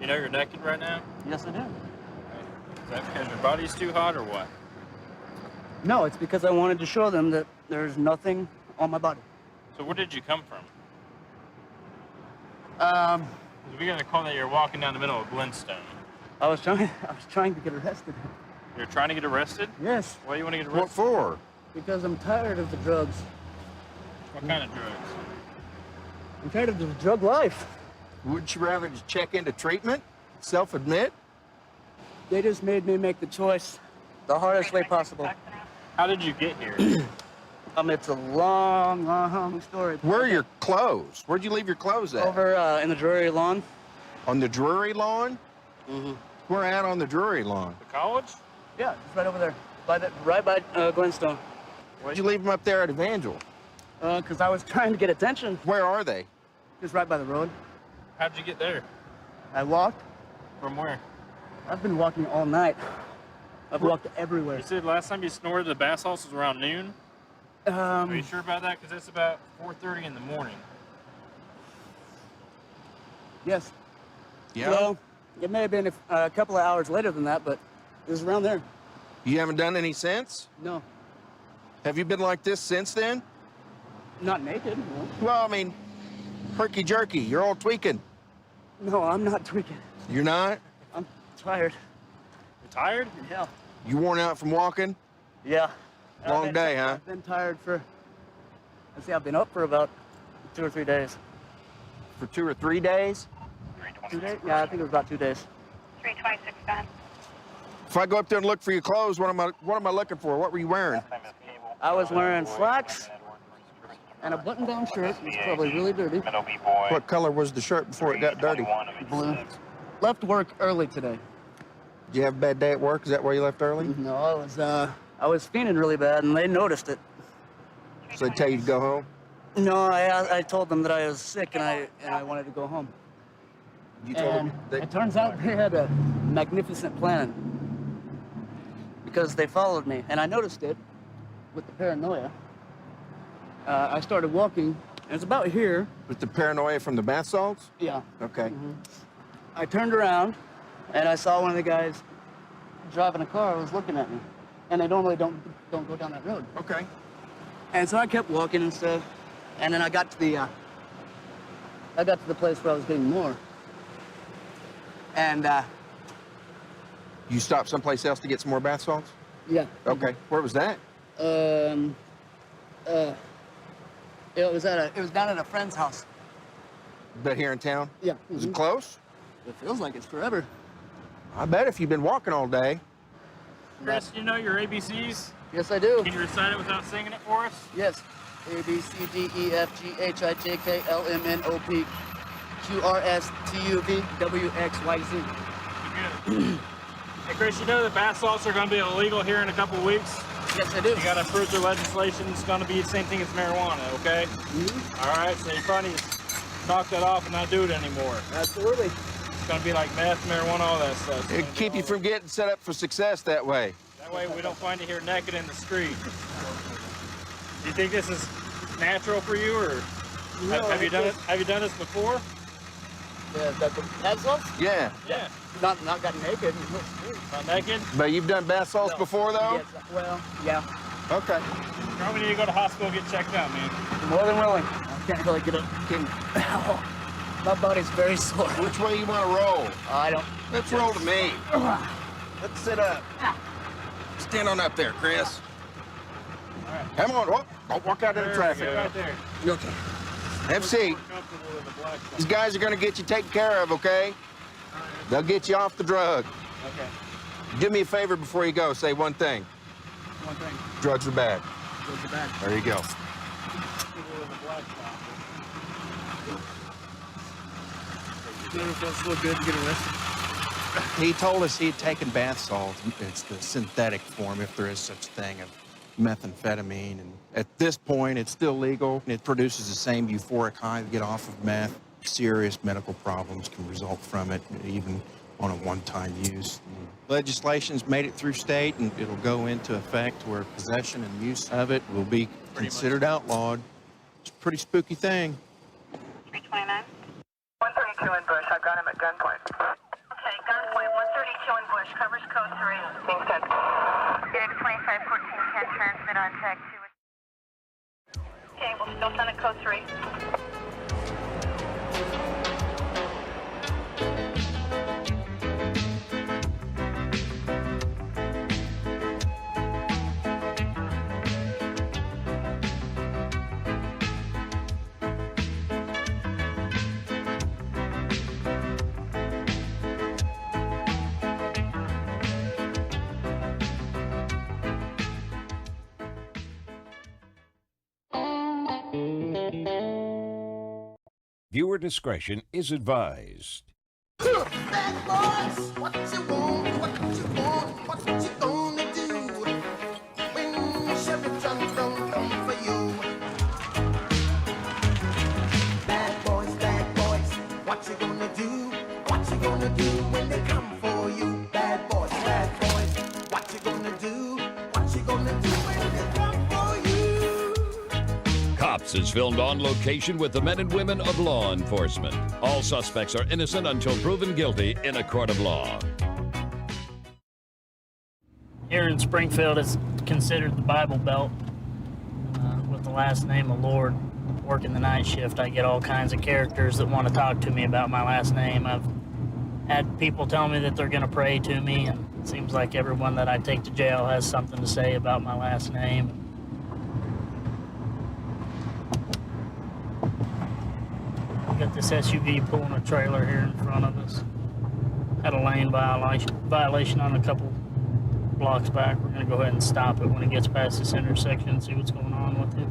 You know you're naked right now? Yes, I do. Is that because your body's too hot or what? No, it's because I wanted to show them that there's nothing on my body. So where did you come from? We got a call that you're walking down the middle of Glenstone. I was trying to get arrested. You're trying to get arrested? Yes. Why do you want to get arrested? What for? Because I'm tired of the drugs. What kind of drugs? I'm tired of the drug life. Wouldn't you rather just check into treatment? Self-admit? They just made me make the choice the hardest way possible. How did you get here? It's a long story. Where are your clothes? Where'd you leave your clothes at? Over in the Drury Lawn. On the Drury Lawn? Mm-hmm. Where at on the Drury Lawn? The college? Yeah, just right over there. Right by Glenstone. Why'd you leave them up there at Evangel? Because I was trying to get attention. Where are they? Just right by the road. How'd you get there? I walked. From where? I've been walking all night. I've walked everywhere. You said last time you snorted the bath salts was around noon? Are you sure about that? Because it's about 4:30 in the morning. Yes. Yeah? Well, it may have been a couple of hours later than that, but it was around there. You haven't done any since? No. Have you been like this since then? Not naked, no. Well, I mean, herky-jerky, you're all tweaking. No, I'm not tweaking. You're not? I'm tired. You're tired? Yeah. You worn out from walking? Yeah. Long day, huh? I've been tired I've been up for about 2 or 3 days. For 2 or 3 days? 2 days? Yeah, I think it was about 2 days. 326 done. If I go up there and look for your clothes, what am I looking for? What were you wearing? I was wearing slacks and a button-down shirt. It's probably really dirty. What color was the shirt before it got dirty? Blue. Left work early today. Did you have a bad day at work? Is that why you left early? No, I was feeling really bad, and they noticed it. So they tell you to go home? No, I told them that I was sick and I wanted to go home. You told them it turns out they had a magnificent plan because they followed me, and I noticed it with the paranoia. I started walking, and it's about here. With the paranoia from the bath salts? Yeah. Okay. Mm-hmm. I turned around, and I saw one of the guys driving a car was looking at me, and they normally don't go down that road. Okay. And so I kept walking and stuff, and then I got to the place where I was getting more. And you stopped someplace else to get some more bath salts? Yeah. Okay. Where was that? It was down at a friend's house. But here in town? Yeah. Was it close? It feels like it's forever. I bet if you've been walking all day. Chris, you know your ABCs? Yes, I do. Can you recite it without singing it for us? Yes. A, B, C, D, E, F, G, H, I, J, K, L, M, N, O, P, Q, R, S, T, U, V, W, X, Y, Z. Hey, Chris, you know the bath salts are going to be illegal here in a couple of weeks? Yes, I do. You gotta prove the legislation is gonna be the same thing as marijuana, okay? All right, so you probably need to knock that off and not do it anymore. Absolutely. It's gonna be like meth, marijuana, all that stuff. It'd keep you from getting set up for success that way. That way we don't find you here naked in the street. Do you think this is natural for you, or have you done it? Have you done this before? Yeah, the bath salts? Yeah. Yeah. Not got naked. Not naked? But you've done bath salts before, though? Yes, well, yeah. Okay. Probably need to go to the hospital and get checked out, man. More than willing. I can't really get up. My body's very sore. Which way you want to roll? I don't. Let's roll to me. Let's sit up. Stand on up there, Chris. All right. Come on. Don't walk out into the traffic. Right there. Okay. Have a seat. These guys are going to get you taken care of, okay? They'll get you off the drug. Okay. Do me a favor before you go. Say one thing. One thing. Drugs are bad. Drugs are bad. There you go. Never felt so good to get arrested. He told us he'd taken bath salts. It's the synthetic form, if there is such thing, of methamphetamine. And at this point, it's still legal. It produces the same euphoric high to get off of meth. Serious medical problems can result from it, even on a one-time use. Legislation's made it through state, and it'll go into effect where possession and use of it will be considered outlawed. It's a pretty spooky thing. 329. 132 in Bush. I've got him at gunpoint. Okay, gunpoint. 132 in Bush. Covers code 3. Being sent. Phoenix 2514 can transmit on tag 2. Okay, we'll still send it code 3. Viewer discretion is advised. Bad boys, what you want, what you want, what you gonna do when Chevy John don't come for you? Bad boys, what you gonna do? What you gonna do when they come for you? Bad boys, what you gonna do? What you gonna do when they come for you? Cops is filmed on location with the men and women of law enforcement. All suspects are innocent until proven guilty in a court of law. Here in Springfield, it's considered the Bible Belt. With the last name of Lord, working the night shift, I get all kinds of characters that want to talk to me about my last name. I've had people tell me that they're going to pray to me, and it seems like everyone that I take to jail has something to say about my last name. We got this SUV pulling a trailer here in front of us. Had a lane violation on a couple blocks back. We're going to go ahead and stop it when it gets past this intersection and see what's going on with it.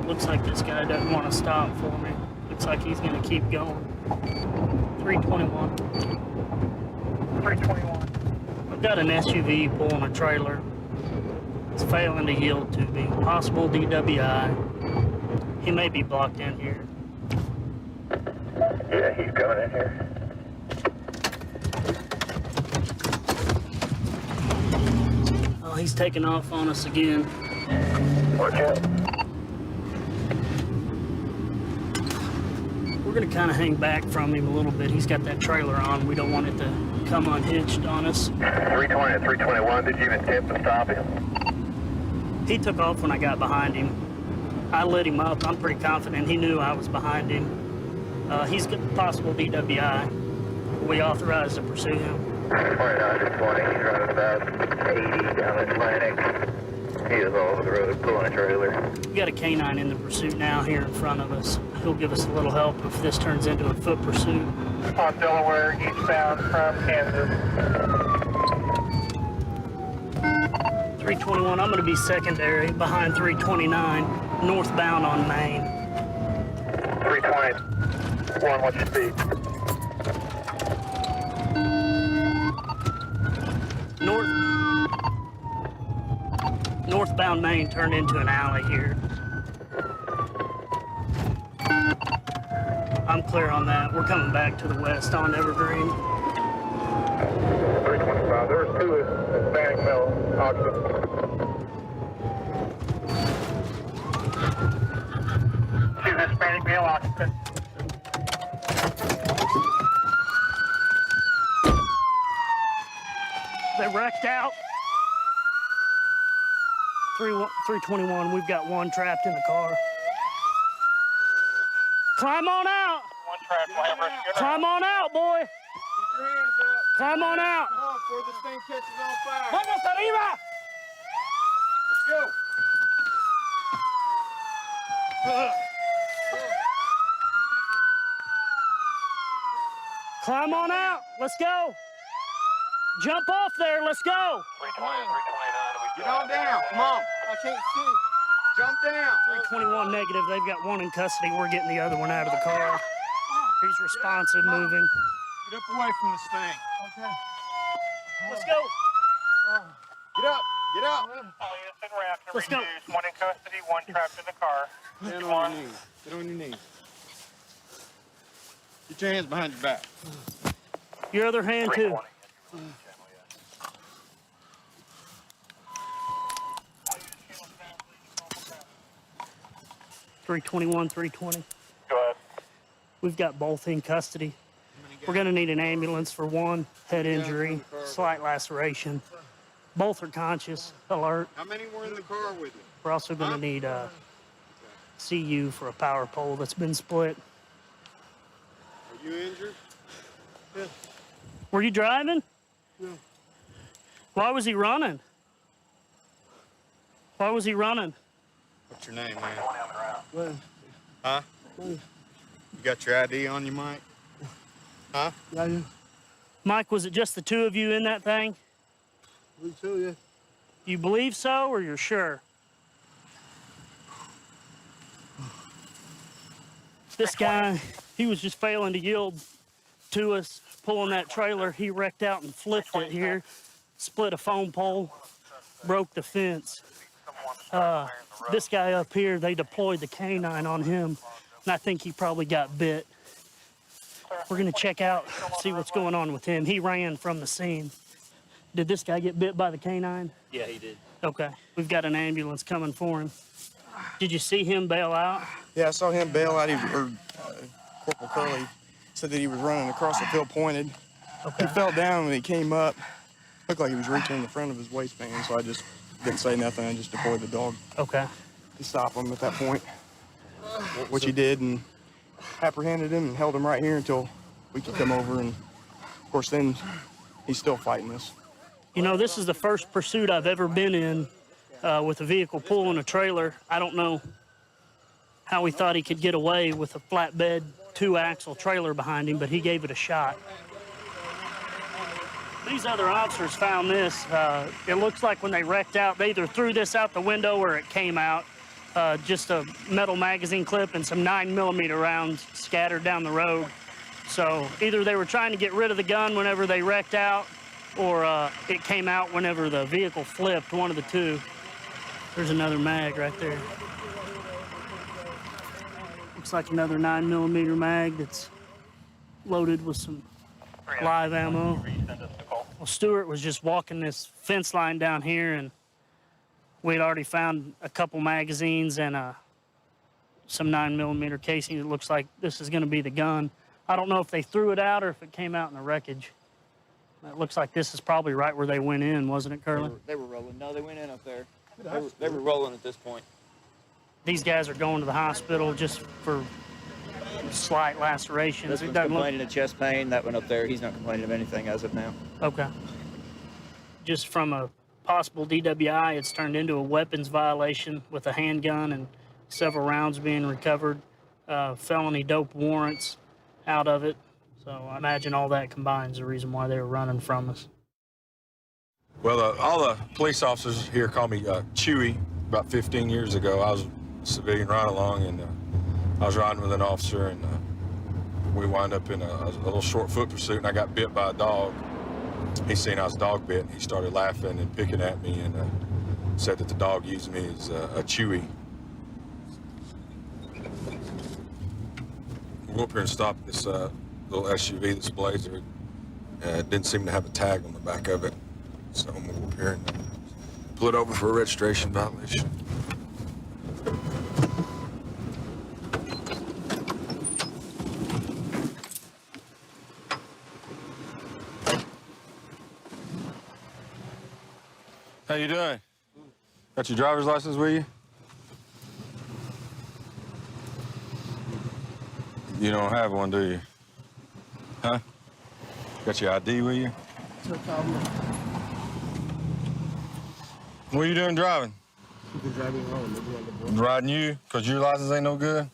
Looks like this guy doesn't want to stop for me. Looks like he's going to keep going. 321. 321. I've got an SUV pulling a trailer. It's failing to yield to me. Possible DWI. He may be blocked in here. Yeah, he's coming in here. Oh, he's taking off on us again. Watch out. We're gonna kind of hang back from him a little bit. He's got that trailer on. We don't want it to come unhitched on us. 320 and 321, did you even attempt to stop him? He took off when I got behind him. I lit him up. I'm pretty confident he knew I was behind him. He's got possible DWI. We authorized to pursue him. 29-20, he's running about 80 down Atlantic. He is all over the road pulling a trailer. We got a canine in the pursuit now here in front of us. He'll give us a little help if this turns into a foot pursuit. On Delaware, eastbound from Kansas. 321, I'm going to be secondary behind 329, northbound on Main. 320, 1, what's your speed? Northbound Main turned into an alley here. I'm clear on that. We're coming back to the west on Evergreen. 325, there's 2 Hispanic male occupants. 2 Hispanic male occupants. They wrecked out. 321, we've got one trapped in the car. Climb on out. One trapped, Climb on out, boy. Keep your hands up. Climb on out. Come on, before this thing catches on fire. Vamos arriba. Let's go. Climb on out. Let's go. Jump off there. Let's go. 329. Get on down. Come on. I can't see. Jump down. 321 negative. They've got one in custody. We're getting the other one out of the car. He's responsive, moving. Get up away from this thing. Okay. Let's go. Get up. Get up. Let's go. One in custody, one trapped in the car. Stand on your knees. Get on your knees. Get your hands behind your back. Your other hand, too. 321, 320. Go ahead. We've got both in custody. We're going to need an ambulance for one, head injury, slight laceration. Both are conscious, alert. How many were in the car with you? We're also going to need a CU for a power pole that's been split. Are you injured? Yeah. Were you driving? No. Why was he running? Why was he running? What's your name, man? Huh? You got your ID on you, Mike? Huh? Yeah. Mike, was it just the two of you in that thing? I believe so, yeah. You believe so, or you're sure? This guy, he was just failing to yield to us, pulling that trailer. He wrecked out and flipped it here, split a phone pole, broke the fence. This guy up here, they deployed the canine on him, and I think he probably got bit. We're gonna check out, see what's going on with him. He ran from the scene. Did this guy get bit by the canine? Yeah, he did. Okay, we've got an ambulance coming for him. Did you see him bail out? Yeah, I saw him bail out. Corporal Curley said that he was running across the field pointed. Okay. He fell down when he came up. Looked like he was reaching in the front of his waistband, so I just didn't say nothing. I just deployed the dog Okay. to stop him at that point, which he did, and apprehended him and held him right here until we could come over. And of course, then he's still fighting us. You know, this is the first pursuit I've ever been in with a vehicle pulling a trailer. I don't know how he thought he could get away with a flatbed 2-axle trailer behind him, but he gave it a shot. These other officers found this. It looks like when they wrecked out, they either threw this out the window or it came out. Just a metal magazine clip and some 9mm rounds scattered down the road. So either they were trying to get rid of the gun whenever they wrecked out, or it came out whenever the vehicle flipped, one of the two. There's another mag right there. Looks like another 9mm mag that's loaded with some live ammo. Well, Stewart was just walking this fence line down here, and we'd already found a couple magazines and some 9mm casing. It looks like this is going to be the gun. I don't know if they threw it out or if it came out in the wreckage. It looks like this is probably right where they went in, wasn't it, Curly? They were rolling. No, they went in up there. They were rolling at this point. These guys are going to the hospital just for slight lacerations. This It one's doesn't look- complaining of chest pain. That one up there, he's not complaining of anything as of now. Okay. Just from a possible DWI, it's turned into a weapons violation with a handgun and several rounds being recovered, felony dope warrants out of it. So I imagine all that combines the reason why they were running from us. Well, all the police officers here call me Chewy. About 15 years ago, I was a civilian ride-along, and I was riding with an officer, and we wound up in a little short foot pursuit, and I got bit by a dog. He seen I was dog bit. He started laughing and picking at me and said that the dog used me as a Chewy. We'll go up here and stop this little SUV, this Blazer. It didn't seem to have a tag on the back of it. So I'm gonna go up here and pull it over for a registration violation. How you doing? Got your driver's license with you? You don't have one, do you? Huh? Got your ID with you? What are you doing driving? Riding you? Because your license ain't no good?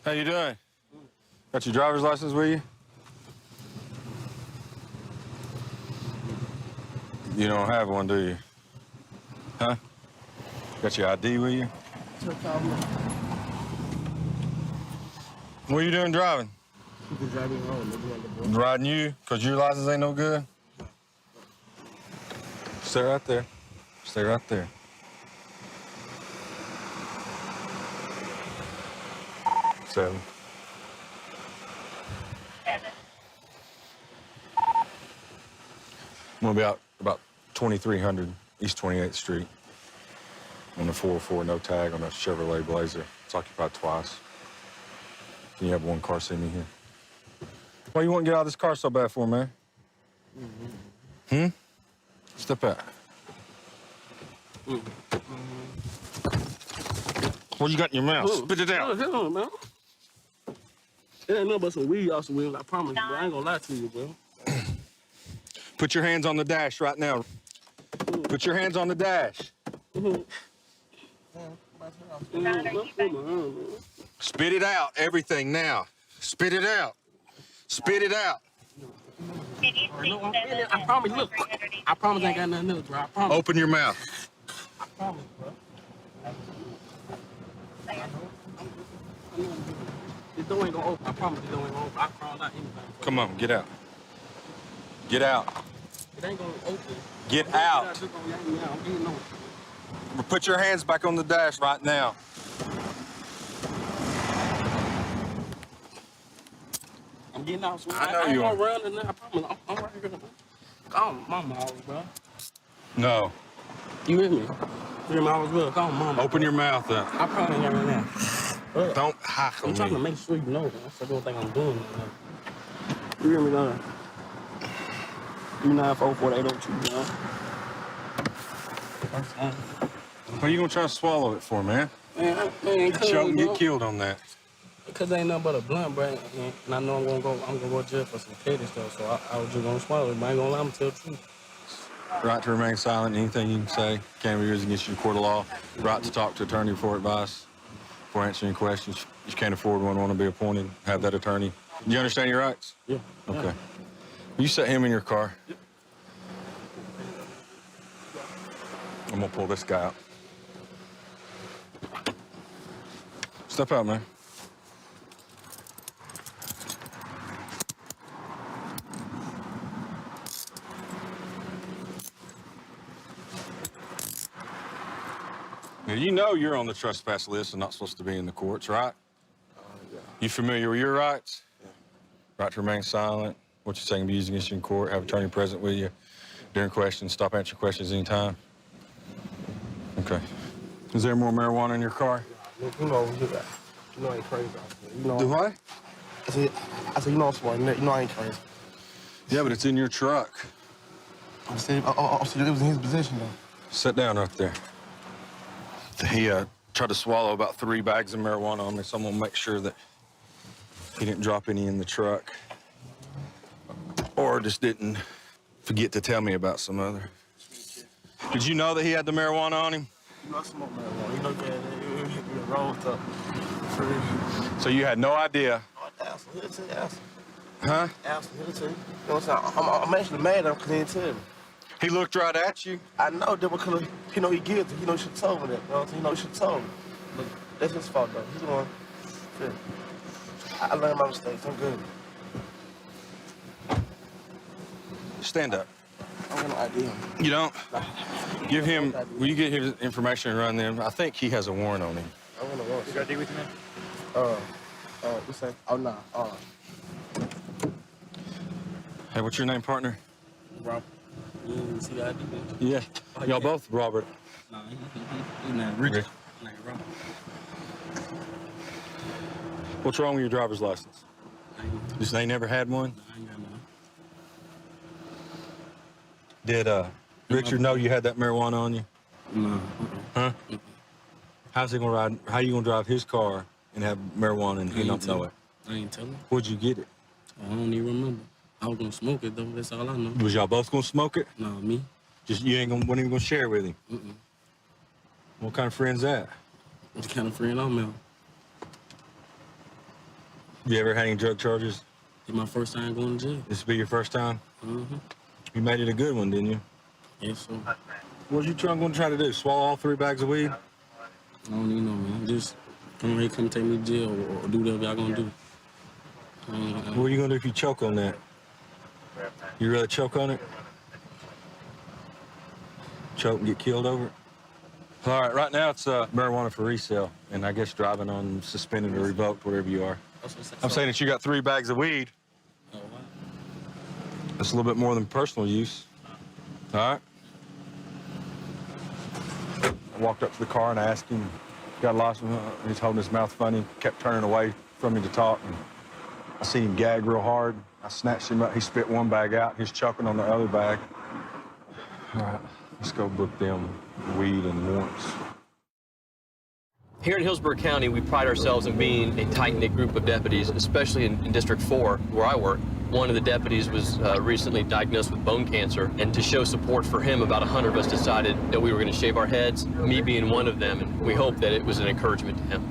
How you doing? Got your driver's license with you? You don't have one, do you? Huh? Got your ID with you? What are you doing driving? Riding you? Because your license ain't no good? Stay right there. Stay right there. Seven. I'm gonna be out about 2300 East 28th Street on the 404, no tag on a Chevrolet Blazer. It's occupied twice. Can you have one car see me here? Why you want to get out of this car so bad for, man? Step out. What you got in your mouth? Spit it out. Hell on, man. It ain't nothing but some weed off some wheels, I promise you, bro. I ain't gonna lie to you, bro. Put your hands on the dash right now. Put your hands on the dash. Spit it out, everything now. Spit it out. Spit it out. I promise, look. I promise I ain't got nothing else, bro. I promise. Open your mouth. I promise, bro. This door ain't gonna open. I promise this door ain't gonna open. I crawled out anything. Come on, get out. Get out. It ain't gonna open. Get out. I'm getting on. Put your hands back on the dash right now. I'm getting out. So I know you are. I ain't gonna run in there. I promise. I'm right here. Call mama house, bro. No. You with me? You hear me? I was good. Call mama. Open your mouth up. I probably ain't got right now. Don't hack on I'm trying to me. make sure you know. That's the one thing I'm doing. You hear me, dog? 3944-802, man. What are you gonna try to swallow it for, man? Man, Choke and get killed on that. Because ain't nothing but a blunt, bro. And I know I'm gonna go to jail for some petty stuff, so I was just gonna swallow it, but I ain't gonna lie, I'm tell the truth. Right to remain silent. Anything you can say can be used against you in court of law. Right to talk to attorney for advice, for answering questions. You can't afford one, want to be appointed, have that attorney. Do you understand your rights? Yeah. Okay. You set him in your car. Yep. I'm gonna pull this guy out. Step out, man. Now, you know you're on the trespass list and not supposed to be in the courts, right? Yeah. You familiar with your rights? Yeah. Right to remain silent. What you're saying can be used against you in court. Have attorney present with you during questions. Stop answering questions anytime. Okay. Is there more marijuana in your car? You know I ain't crazy. You know, Do what? I said, you know I'm smart. You know I ain't crazy. Yeah, but it's in your truck. I said, it was in his position, though. Sit down right there. He tried to swallow about 3 bags of marijuana on me, so I'm gonna make sure that he didn't drop any in the truck. Or just didn't forget to tell me about some other. Did you know that he had the marijuana on him? You know I smoke marijuana. You know it rolled up. So you had no idea? Ask him. Huh? Ask him. You know what I'm saying? I'm actually mad at him because he didn't tell me. He looked right at you? I know that because he know he guilty. He know he should have told me that. You know what I'm saying? He know he should have told me. But that's his fault, though. He's the one. Yeah. I learned my mistakes. I'm good. Stand up. I don't have no idea. You don't? Give him, will you get his information and run them? I think he has a warrant on him. I want to watch. You got ID with you, man? What's that? Oh, nah. Hey, what's your name, partner? Robert. You didn't see the ID, man? Yeah. Y'all both Robert. Nah, he's not Richard. Like Robert. What's wrong with your driver's license? Just they never had one? I ain't got none. Did Richard know you had that marijuana on you? No. Huh? How's he gonna ride? How you gonna drive his car and have marijuana and he don't know it? I ain't telling. Where'd you get it? I don't even remember. I was gonna smoke it though. That's all I know. Was y'all both gonna smoke it? No, me. Just you wasn't even gonna share with him. What kind of friend's that? What kind of friend I'm at? You ever had any drug charges? It's my first time going to jail. This will be your first time? Mm-hmm. You made it a good one, didn't you? Yes, sir. What you gonna try to do? Swallow all 3 bags of weed? I don't even know, man. Just come here, come take me to jail or do whatever y'all gonna do. What are you gonna do if you choke on that? You really choke on it? Choke and get killed over it? All right now it's marijuana for resale, and I guess driving on suspended or revoked, whatever you are. I'm saying that you got 3 bags of weed. Oh, wow. That's a little bit more than personal use. All right? I walked up to the car and I asked him, got lost, he's holding his mouth funny, kept turning away from me to talk, and I seen him gag real hard. I snatched him up, he spit 1 bag out, he's choking on the other bag. All right, let's go book them weed and warrants. Here in Hillsborough County, we pride ourselves in being a tight-knit group of deputies, especially in District 4, where I work. One of the deputies was recently diagnosed with bone cancer, and to show support for him, about 100 of us decided that we were going to shave our heads, me being one of them, and we hope that it was an encouragement to him.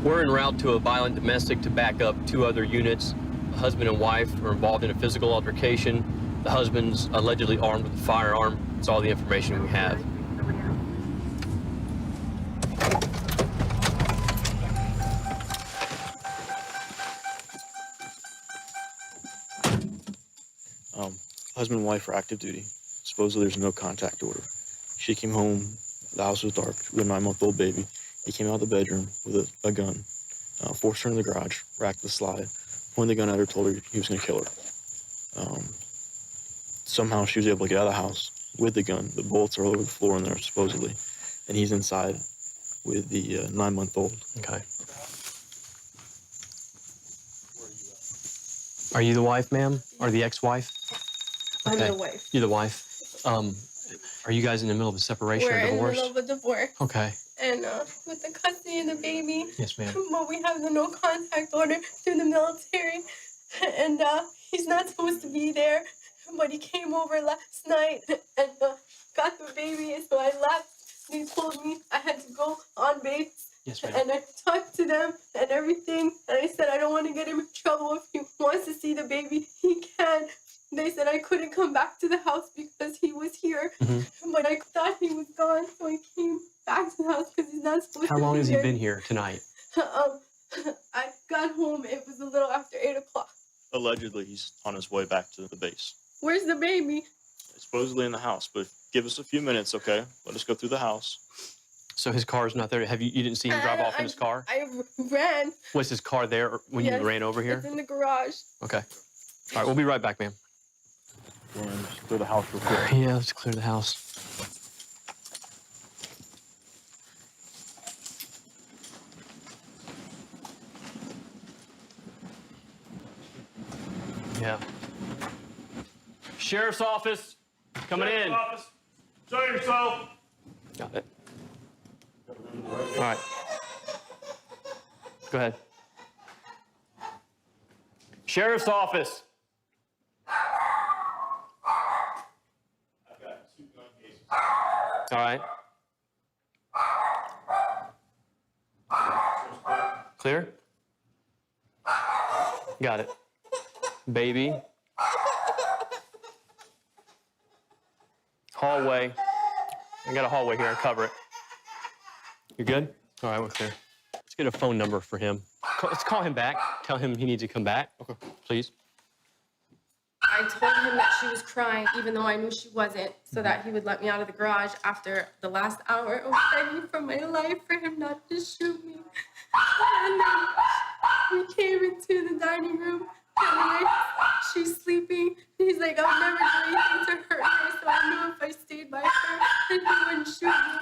We're en route to a violent domestic to back up 2 other units. The husband and wife are involved in a physical altercation. The husband's allegedly armed with a firearm. That's all the information we have. Husband and wife are active duty. Supposedly there's no contact order. She came home, the house was dark, with a 9-month-old baby. He came out of the bedroom with a gun, forced her in the garage, racked the slide, pointed the gun at her, told her he was going to kill her. Somehow she was able to get out of the house with the gun. The bullets are all over the floor in there, supposedly. And he's inside with the 9-month-old. Okay. Are you the wife, ma'am? Or the ex-wife? I'm the wife. You're the wife. Are you guys in the middle of a separation We're or in the divorce? middle of a divorce. Okay. And with the custody of the baby. Yes, ma'am. But we have the no contact order through the military. And he's not supposed to be there. But he came over last night and got the baby. And so I left. They told me I had to go on base. Yes, ma'am. And I talked to them and everything. And I said I don't want to get him in trouble. If he wants to see the baby, he can. They said I couldn't come back to the house because he was here. But I thought he was gone, so I came back to the house because he's not supposed to be How long has he here. been here tonight? I got home, it was a little after 8 o'clock. Allegedly, he's on his way back to the base. Where's the baby? Supposedly in the house, but give us a few minutes, okay? Let us go through the house. So his car's not there. You didn't see him drive off in his car? I ran. Was his car there when Yes, you ran over here? It's in the garage. Okay. All right, we'll be right back, ma'am. Just clear the house real quick. Yeah, let's clear the house. Yeah. Sheriff's office, coming in. Office. Show yourself. Got it. All right. Go ahead. Sheriff's office. All right. Clear? Got it. Baby. Hallway. I got a hallway here. I cover it. You good? All right, we're clear. Let's get a phone number for him. Let's call him back. Tell him he needs to come back. Okay. Please. I told him that she was crying, even though I knew she wasn't, so that he would let me out of the garage after the last hour of begging for my life for him not to shoot me. And then we came into the dining room, and she's sleeping. He's like, I would never do anything to hurt her, so I knew if I stayed by her, then he wouldn't shoot me.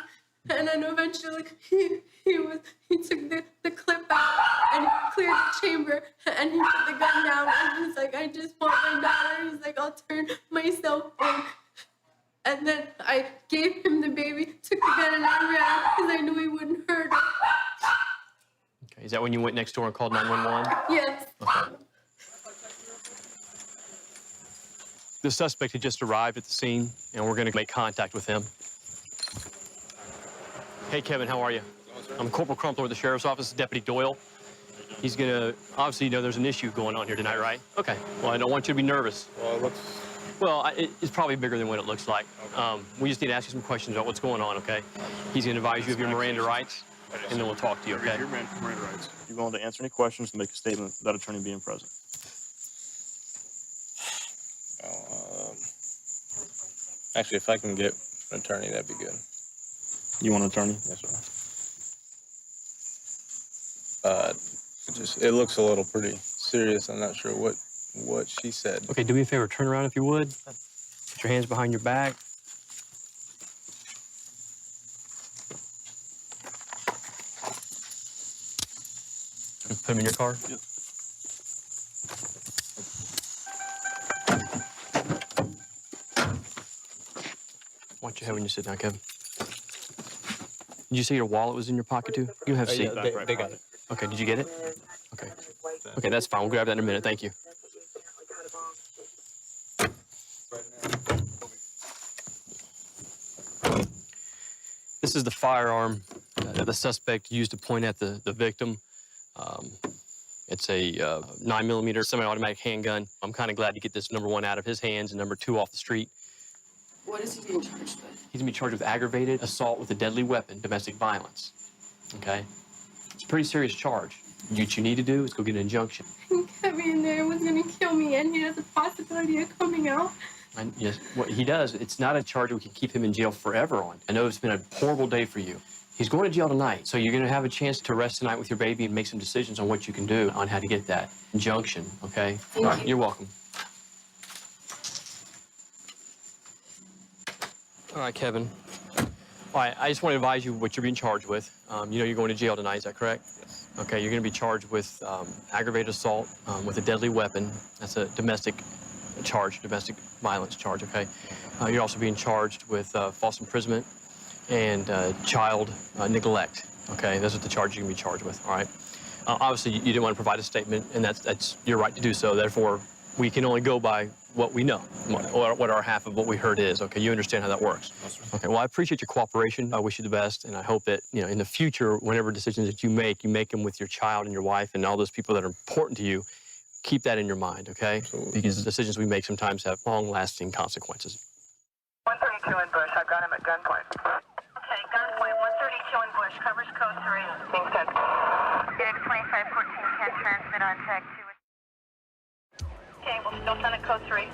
And then eventually he took the clip out and he cleared the chamber and he put the gun down and he's like, I just want my daughter. He's like, I'll turn myself in. And then I gave him the baby, took the gun and I ran because I knew he wouldn't hurt her. Okay, is that when you went next door and called 911? Yes. Okay. The suspect had just arrived at the scene and we're gonna make contact with him. Hey, Kevin, how are you? I'm Corporal Crumpler with the Sheriff's Office, Deputy Doyle. He's gonna, obviously, you know there's an issue going on here tonight, right? Okay, well, I don't want you to be nervous. Well, it looks... Well, it's probably bigger than what it looks like. We just need to ask you some questions about what's going on, okay? He's gonna advise you of your Miranda rights, and then we'll talk to you, okay? Your Miranda rights. You're willing to answer any questions and make a statement without attorney being present. Actually, if I can get an attorney, that'd be good. You want an attorney? Yes, sir. It looks a little pretty serious. I'm not sure what she said. Okay, do me a favor, turn around if you would. Put your hands behind your back. Put them in your car? Yep. Watch your head when you sit down, Kevin. Did you say your wallet was in your pocket, too? You have a seat. Yeah, they got it. Okay, did you get it? Okay. Okay, that's fine. We'll grab that in a minute. Thank you. This is the firearm that the suspect used to point at the victim. It's a 9mm semi-automatic handgun. I'm kind of glad to get this number 1 out of his hands and number 2 off the street. What is he being charged with? He's gonna be charged with aggravated assault with a deadly weapon, domestic violence. Okay? It's a pretty serious charge. What you need to do is go get an injunction. He kept me in there, was gonna kill me, and he has a possibility of coming out. And yes, what he does, it's not a charge we can keep him in jail forever on. I know it's been a horrible day for you. He's going to jail tonight, so you're gonna have a chance to rest tonight with your baby and make some decisions on what you can do on how to get that injunction, okay? Thank All right, you. you're welcome. All right, Kevin. All right, I just want to advise you what you're being charged with. You know you're going to jail tonight, is that correct? Yes. Okay, you're going to be charged with aggravated assault with a deadly weapon. That's a domestic charge, domestic violence charge, okay? You're also being charged with false imprisonment and child neglect, okay? Those are the charges you're going to be charged with, all right? Obviously, you didn't want to provide a statement, and that's your right to do so. Therefore, we can only go by what we know, what our half of what we heard is, okay? You understand how that works? Okay, well, I appreciate your cooperation. I wish you the best, and I hope that, you know, in the future, whenever decisions that you make them with your child and your wife and all those people that are important to you. Keep that in your mind, okay? Absolutely. Because the decisions we make sometimes have long-lasting consequences. 132 in Bush. I've got him at gunpoint. Okay, gunpoint. 132 in Bush. Covers code 3. Being sent. DX2514 can transmit on tag 2. Okay, we'll still send at code 3.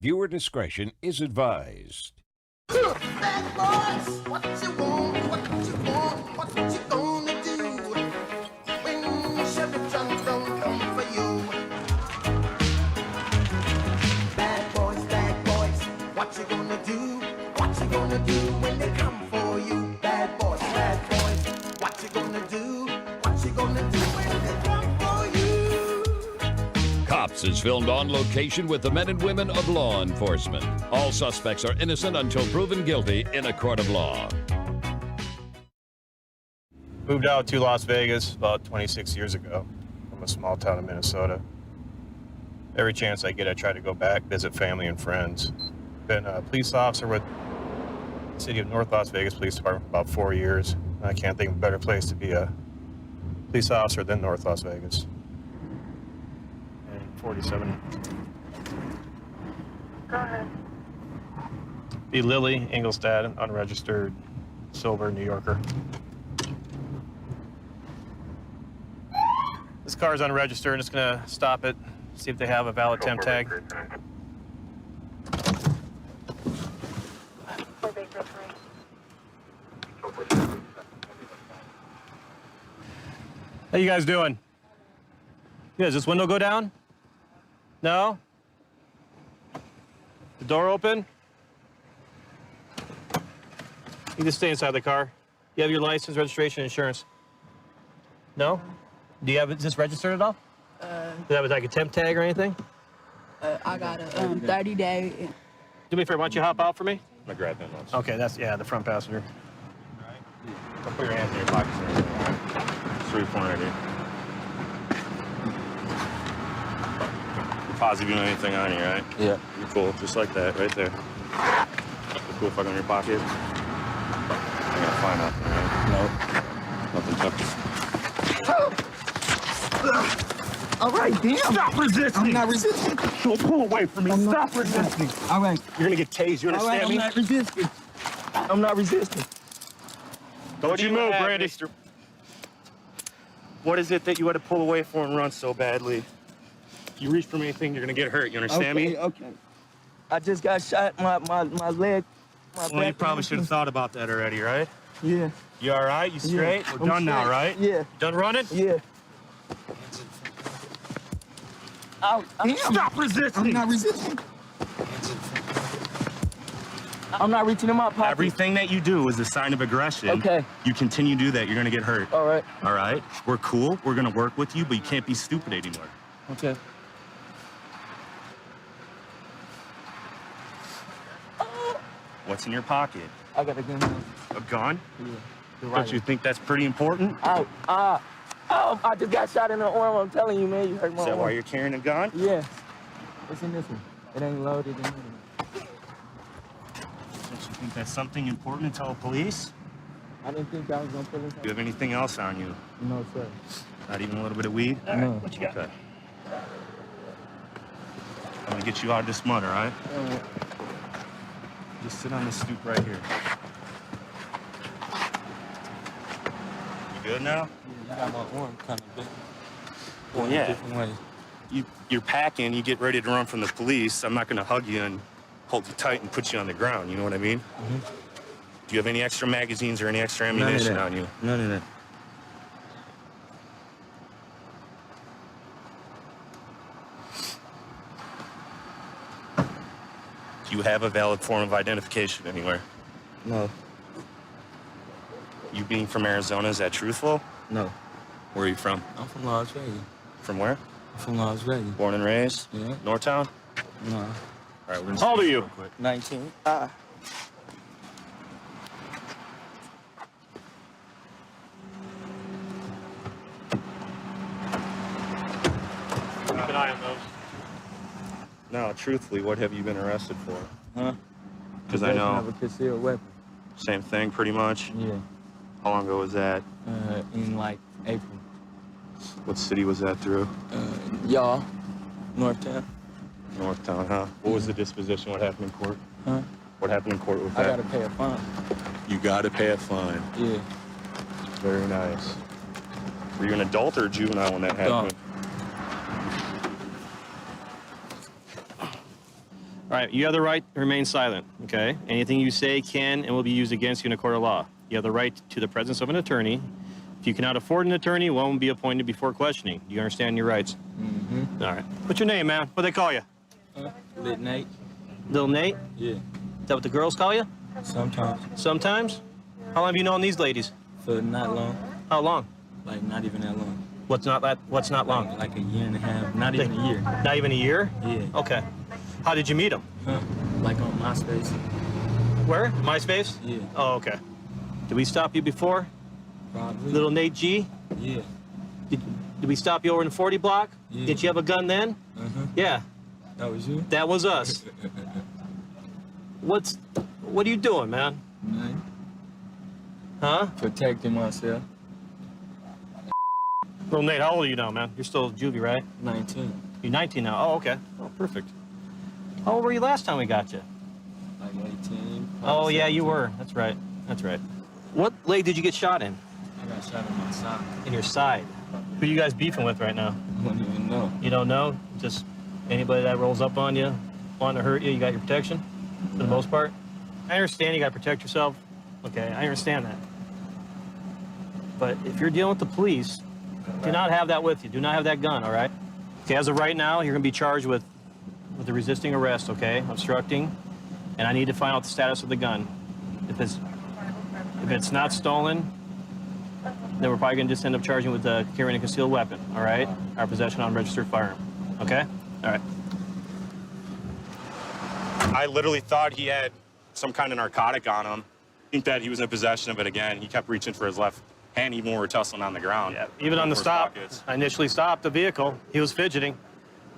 Viewer discretion is advised. Bad boys, what you want, what you want, what you gonna do when Sheriff John don't come for you? Bad boys, what you gonna do? What you gonna do when they come for you? Bad boys, what you gonna do? What you gonna do when they come for you? Cops is filmed on location with the men and women of law enforcement. All suspects are innocent until proven guilty in a court of law. Moved out to Las Vegas about 26 years ago from a small town in Minnesota. Every chance I get, I try to go back, visit family and friends. Been a police officer with the city of North Las Vegas Police Department for about 4 years. I can't think of a better place to be a police officer than North Las Vegas. And 47. Go ahead. Be Lily Engelstad, unregistered, silver New Yorker. This car is unregistered. I'm just gonna stop it, see if they have a valid temp tag. How you guys doing? Yeah, does this window go down? No? The door open? You just stay inside the car. You have your license, registration, insurance? No? Do you have, is this registered at all? Does it have like a temp tag or anything? I got a 30-day. Do me a favor, why don't you hop out for me? I'm gonna grab them once. Okay, that's, yeah, the front passenger. Don't put your hands in your pockets. It's 3.8. Positive you know anything on you, right? Yeah. You're cool, just like that, right there. You're cool if I go in your pocket. I'm gonna find out. Right? Nope. Nothing touched. All right, damn. Stop resisting. I'm not resisting. Don't pull away from me. Stop resisting. All right. You're gonna get tased. You understand All right, me? I'm not resisting. I'm not resisting. Don't you move, Brandy. Mister? What is it that you had to pull away for and run so badly? If you reach for anything, you're gonna get hurt. You understand me? Okay. I just got shot. My leg. Well, you probably should have thought about that already, right? Yeah. You all right? You straight? Yeah. We're done now, straight. right? Yeah. Done running? Yeah. Stop resisting. I'm not resisting. I'm not reaching in my pocket. Everything that you do is a sign of aggression. Okay. You continue to do that, you're gonna get hurt. All right. All right? We're cool. We're gonna work with you, but you can't be stupid anymore. Okay. What's in your pocket? I got a gun. A gun? Yeah. Don't you think that's pretty important? I just got shot in the arm. I'm telling you, man. You hurt my Is that arm. why you're carrying a gun? Yeah. It's in this one. It ain't loaded in here. Don't you think that's something important to tell police? I didn't think I was gonna pull this Do you have anything else on you? No, sir. Not even a little bit of weed? No. What you got? Okay. I'm gonna get you out of this mud, all right? All right. Just sit on this stoop right here. You good now? Yeah. got my arm kind of big. Well, yeah. Different ways. You're packing, you get ready to run from the police. I'm not going to hug you and hold you tight and put you on the ground. You know what I mean? Mm-hmm. Do you have any extra magazines or any extra ammunition on you? None of that. Do you have a valid form of identification anywhere? No. You being from Arizona, is that truthful? No. Where are you from? I'm from Las Vegas. From where? I'm from Las Vegas. Born and raised? Yeah. Northtown? No. All right, we're gonna How old are speak you? real quick. 19. Keep an eye on those. No, truthfully, what have you been arrested for? Huh? Because I know. Have a concealed weapon. Same thing, pretty much. Yeah. How long ago was that? In like April. What city was that through? Y'all. Northtown. Northtown, huh? What was the disposition? What happened in court? Huh? What happened in court with I that? gotta pay a fine. You gotta pay a fine. Yeah. Very nice. Were you an adult or a juvenile when that happened? All right, you have the right to remain silent, okay? Anything you say can and will be used against you in a court of law. You have the right to the presence of an attorney. If you cannot afford an attorney, one will be appointed before questioning. Do you understand your rights? Mm-hmm. All right. What's your name, man? What do they call you? Little Nate. Little Nate? Yeah. Is that what the girls call you? Sometimes. Sometimes? How long have you known these ladies? For not long. How long? Like not even that long. What's not long? Like a year and a half. Not even a year. Not even a year? Yeah. Okay. How did you meet them? Huh? Like on MySpace. Where? MySpace? Yeah. Oh, okay. Did we stop you before? Probably. Little Nate G? Yeah. Did we stop you over in the 40 block? Yeah. Did you have a gun then? Uh-huh. Yeah. That was you? That was us. What are you doing, man? Man. Huh? Protecting myself. Little Nate, how old are you now, man? You're still juvie, right? 19. You're 19 now. Oh, okay. Oh, perfect. How old were you last time we got you? Like 18. Oh, yeah, you were. That's right. That's right. What leg did you get shot in? I got shot in my side. In your side. Who you guys beefing with right now? I don't even know. You don't know? Just anybody that rolls up on you, wanting to hurt you, you got your protection for the most part? I understand you got to protect yourself. Okay, I understand that. But if you're dealing with the police, do not have that with you. Do not have that gun, all right? Okay, as of right now, you're going to be charged with the resisting arrest, okay? Obstructing. And I need to find out the status of the gun. If it's not stolen, then we're probably going to just end up charging with carrying a concealed weapon, all right? Or possession of unregistered firearm, okay? All right. I literally thought he had some kind of narcotic on him. I think that he was in possession of it again. He kept reaching for his left hand even when we were tussling on the ground. Yeah, even on the stop, I initially stopped the vehicle. He was fidgeting.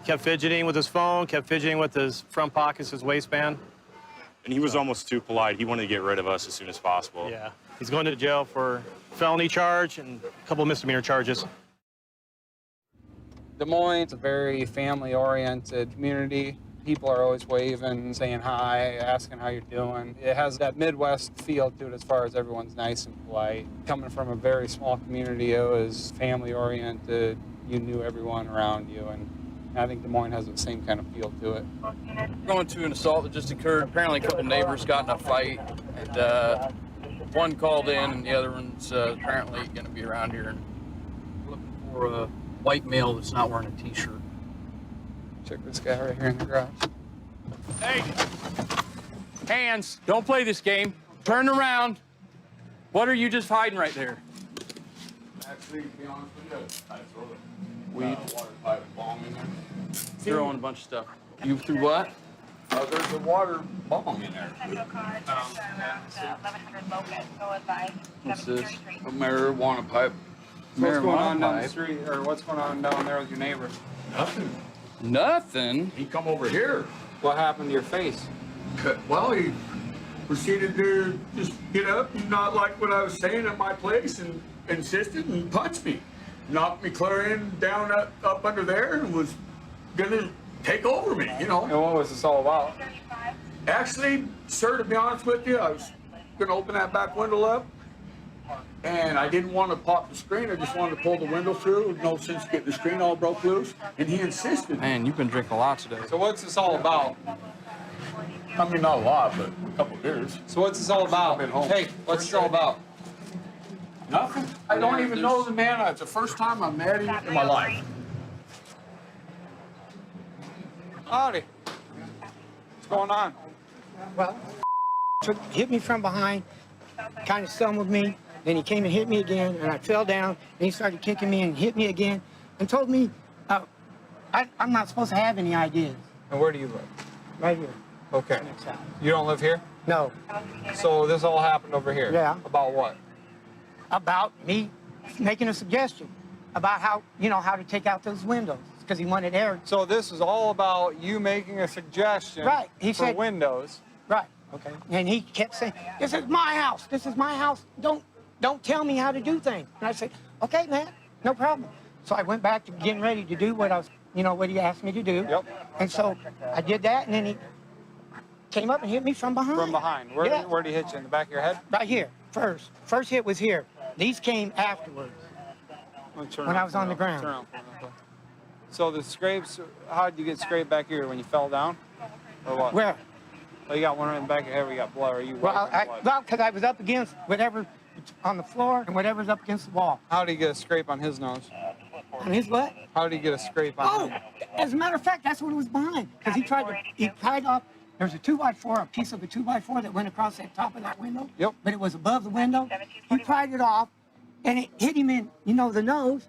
Kept fidgeting with his phone, kept fidgeting with his front pockets, his waistband. And he was almost too polite. He wanted to get rid of us as soon as possible. Yeah. He's going to jail for felony charge and a couple of misdemeanor charges. Des Moines is a very family-oriented community. People are always waving, saying hi, asking how you're doing. It has that Midwest feel to it as far as everyone's nice and polite. Coming from a very small community, it was family-oriented. You knew everyone around you, and I think Des Moines has the same kind of feel to it. Going to an assault that just occurred. Apparently a couple neighbors got in a fight, and one called in and the other one's apparently going to be around here looking for a white male that's not wearing a t-shirt. Check this guy right here in the garage. Hey, hands, don't play this game. Turn around. What are you just hiding right there? Actually, to be honest with you, I threw it. Weed. Water pipe bomb in there. Throwing a bunch of stuff. You threw what? There's a water bomb in there. What's this? A marijuana pipe. What's going on down the pipe. street, or what's going on down there with your neighbors? Nothing. Nothing? He come over here. What happened to your face? Well, he proceeded to just get up and not like what I was saying at my place and insisted and punched me. Knocked me clear in down up under there and was gonna take over me, you know. And what was this all about? Actually, sir, to be honest with you, I was gonna open that back window up, And I didn't want to pop the screen. I just wanted to pull the window through. No sense getting the screen all broke loose. And he insisted. Man, you've been drinking a lot today. So what's this all about? I mean, not a lot, but a couple of beers. So what's this all about? Hey, what's this all about? Nothing. I don't even know the man. It's the first time I met him in my life. Howdy. What's going on? Well, hit me from behind, kind of stumbled me. Then he came and hit me again, and I fell down. And he started kicking me and hit me again, and told me I'm not supposed to have any ideas. And where do you live? Right here. Okay. Next house. You don't live here? No. So this all happened over here? Yeah. About what? About me making a suggestion about how to take out those windows because he wanted air. So this is all about you making a suggestion. Right. He for said windows. Right. Okay. And he kept saying, "This is my house. This is my house. Don't tell me how to do things." And I said, "Okay, man, no problem." So I went back to getting ready to do what I was, what he asked me to do. Yep. And so I did that, and then he came up and hit me from behind. From behind. Where did he hit you? In the back of your head? Right here. First. First hit was here. These came afterwards. When I was on the ground. Turn around. So the scrapes, how did you get scraped back here? When you fell down? Or what? Where? Oh, you got one right in the back of your head where you got blood. Are you Well, because I was up against whatever on the floor and whatever's up against the wall. How did he get a scrape on his nose? On his what? How did he get a scrape on him? As a matter of fact, that's what it was behind. Because he tied off, there was a 2x4, a piece of a 2x4 that went across the top of that window. Yep. But it was above the window. He pried it off, and it hit him in, the nose.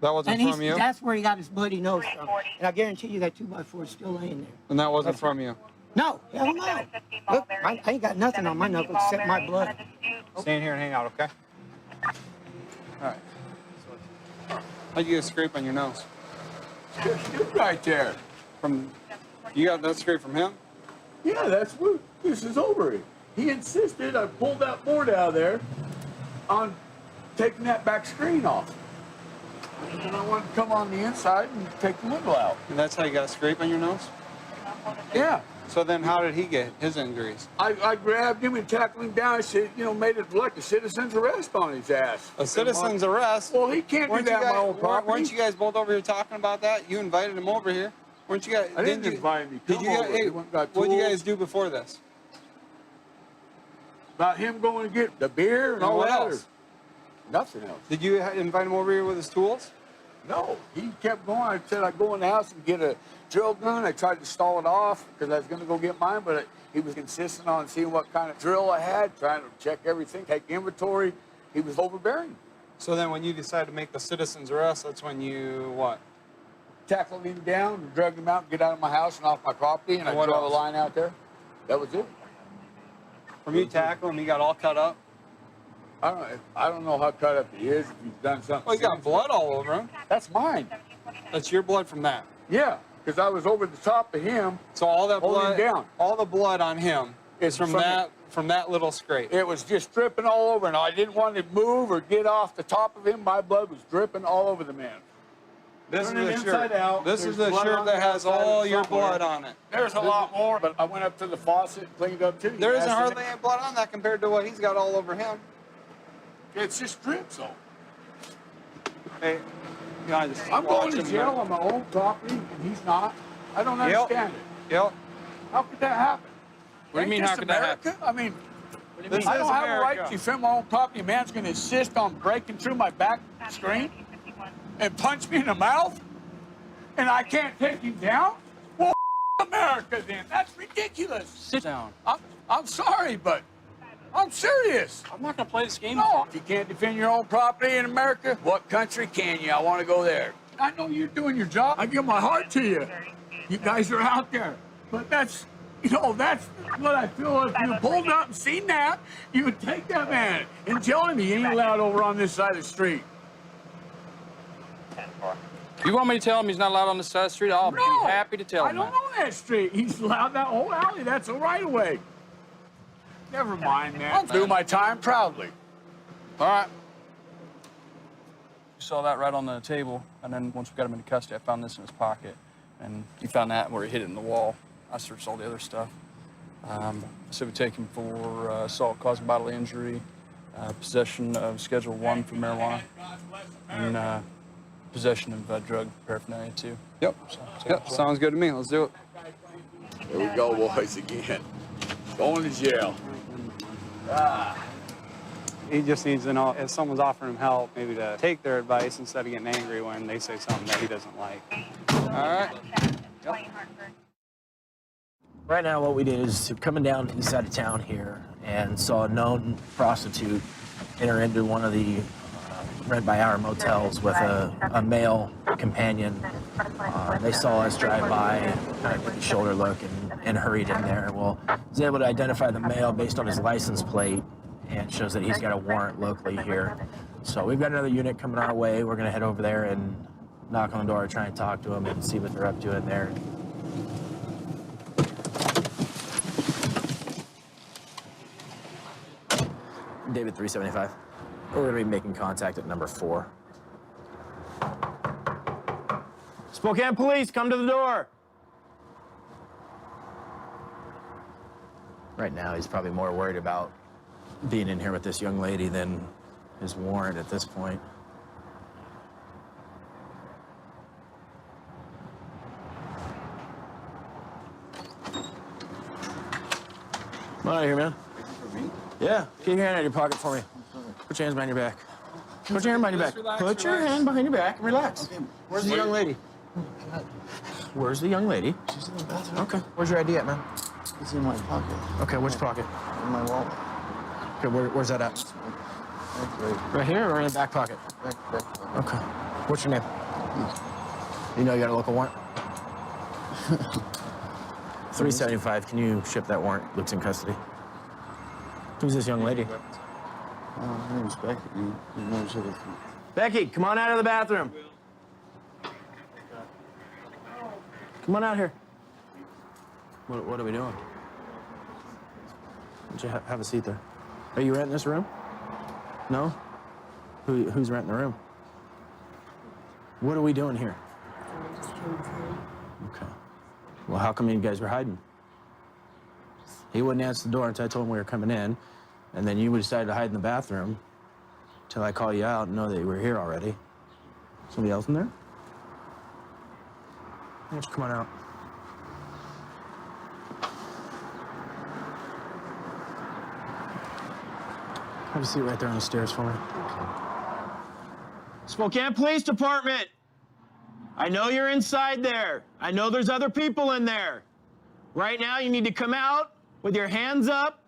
That wasn't And from you? that's where he got his bloody nose from. And I guarantee you that 2x4 is still laying there. And that wasn't from you? No, hell no. Look, I ain't got nothing on my knuckles except my blood. Stand here and hang out, okay? All right. How'd you get a scrape on your nose? Right there. You got that scrape from him? Yeah, that's what this is over. He insisted I pulled that board out of there on taking that back screen off. And I wanted to come on the inside and take the window out. And that's how you got a scrape on your nose? Yeah. So then how did he get his injuries? I grabbed him and tackled him down. I said, made it like a citizen's arrest on his ass. A citizen's arrest? Well, he can't do that on my own property. Weren't you guys both over here talking about that? You invited him over here. Weren't you guys? I didn't invite him. What did you guys do before this? About him going to get the beer and all what that? else? Nothing else. Did you invite him over here with his tools? No, he kept going. I said I'd go in the house and get a drill gun. I tried to stall it off because I was going to go get mine, but he was insisting on seeing what kind of drill I had, trying to check everything, take inventory. He was overbearing. So then when you decided to make the citizen's arrest, that's when you what? Tackled him down, dragged him out, get out of my house and off my property, and I what draw else? the line out there. That was it. From you tackle him, he got all cut up? I don't know how cut up he is, if he's done something. Well, he got blood all over him. That's mine. That's your blood from that? Yeah, because I was over the top of him. So all that holding blood, him down. all the blood on him is from that little scrape. It was just dripping all over, and I didn't want to move or get off the top of him. My blood was dripping all over the man. This Turning is the inside shirt. out, This is there's the blood shirt on that the has outside all your somewhere. blood on it. There's a lot more, but I went up to the faucet and cleaned up too. There isn't hardly any blood on that compared to what he's got all over him. It's just drips, though. Hey, I'm going to jail on my own property, and he's not. I don't understand it. Yep. How could that happen? What do you mean, how could that happen? I mean, This I is don't have a right America. to defend my own property. A man's going to insist on breaking through my back screen and punch me in the mouth, and I can't take him down? Well, America then. That's ridiculous. Sit down. I'm sorry, but I'm serious. I'm not going to play this game. No, if you can't defend your own property in America, what country can you? I want to go there. I know you're doing your job. I give my heart to you. You guys are out there. But that's that's what I feel. If you pulled up and seen that, you would take that man and tell him he ain't allowed over on this side of the street. You want me to tell him he's not allowed on this side of the street? I'll be happy to tell him I don't know that street. He's allowed that whole alley. That's a right of way. Never mind, man. I'll do my time proudly. All right. You saw that right on the table, and then once we got him into custody, I found this in his pocket, and he found that where he hit it in the wall. I searched all the other stuff. So we take him for assault causing bodily injury, Possession of Schedule 1 for marijuana, and possession of drug paraphernalia too. Yep. Yep. Sounds good to me. Let's do it. Here we go, boys, again. Going to jail. He just needs to know if someone's offering him help, maybe to take their advice instead of getting angry when they say something that he doesn't like. All right. Yep. Right now, what we did is coming down inside of town here and saw a known prostitute enter into one of the rent-by-hour motels with a male companion. They saw us drive by and kind of did the shoulder look and hurried in there. Well, I was able to identify the male based on his license plate, and it shows that he's got a warrant locally here. So we've got another unit coming our way. We're going to head over there and knock on the door, try and talk to them and see what they're up to in there. David 375. We're going to be making contact at number 4. Spokane Police, come to the door. Right now, he's probably more worried about being in here with this young lady than his warrant at this point. Come on out here, man. Yeah, get your hand out of your pocket for me. Put your hands behind your back. Put your hand behind your back. Put your hand behind your back and relax. Where's the young lady? Where's the young lady? She's in the bathroom. Okay. Where's your ID at, man? It's in my pocket. Okay, which pocket? In my wallet. Okay, where's that at? Right here or in the back pocket? Back pocket. Okay. What's your name? You know you got a local warrant? 375. Can you ship that warrant? Luke's in custody. Who's this young lady? Her name's Becky. You know each other from... Becky, come on out of the bathroom. Come on out here. What are we doing? Why don't you have a seat there? Are you renting this room? No? Who's renting the room? What are we doing here? Okay. Well, how come you guys were hiding? He wouldn't answer the door until I told him we were coming in, and then you decided to hide in the bathroom till I call you out and know that you were here already. Somebody else in there? Why don't you come on out? Have a seat right there on the stairs for me. Spokane Police Department! I know you're inside there. I know there's other people in there. Right now, you need to come out with your hands up,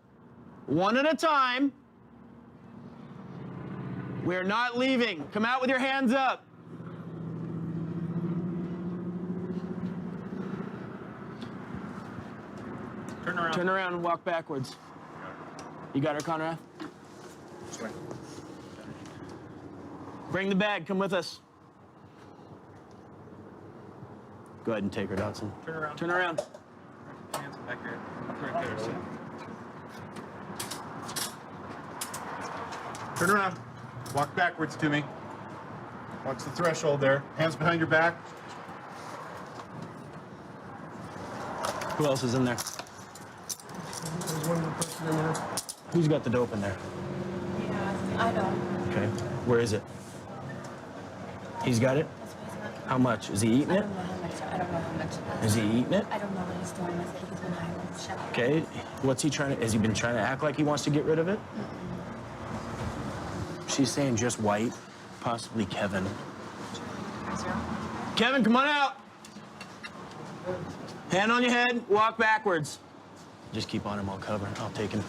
one at a time. We're not leaving. Come out with your hands up. Turn around. Turn around and walk backwards. You got her, Conrad? Bring the bag. Come with us. Go ahead and take her, Dodson. Turn around. Turn around. Hands back here. Right there, so. Turn around. Walk backwards to me. Watch the threshold there. Hands behind your back. Who else is in there? There's one more person in there. Who's got the dope in there? I don't. Okay. Where is it? He's got it? How much? Is he eating it? I don't know how much. Is he eating it? I don't know what he's doing with it. He's been hiding in the shower. Okay. What's he trying to... Has he been trying to act like he wants to get rid of it? She's saying just White, possibly Kevin. Kevin, come on out. Hand on your head, walk backwards. Just keep on him, I'll cover. I'll take him.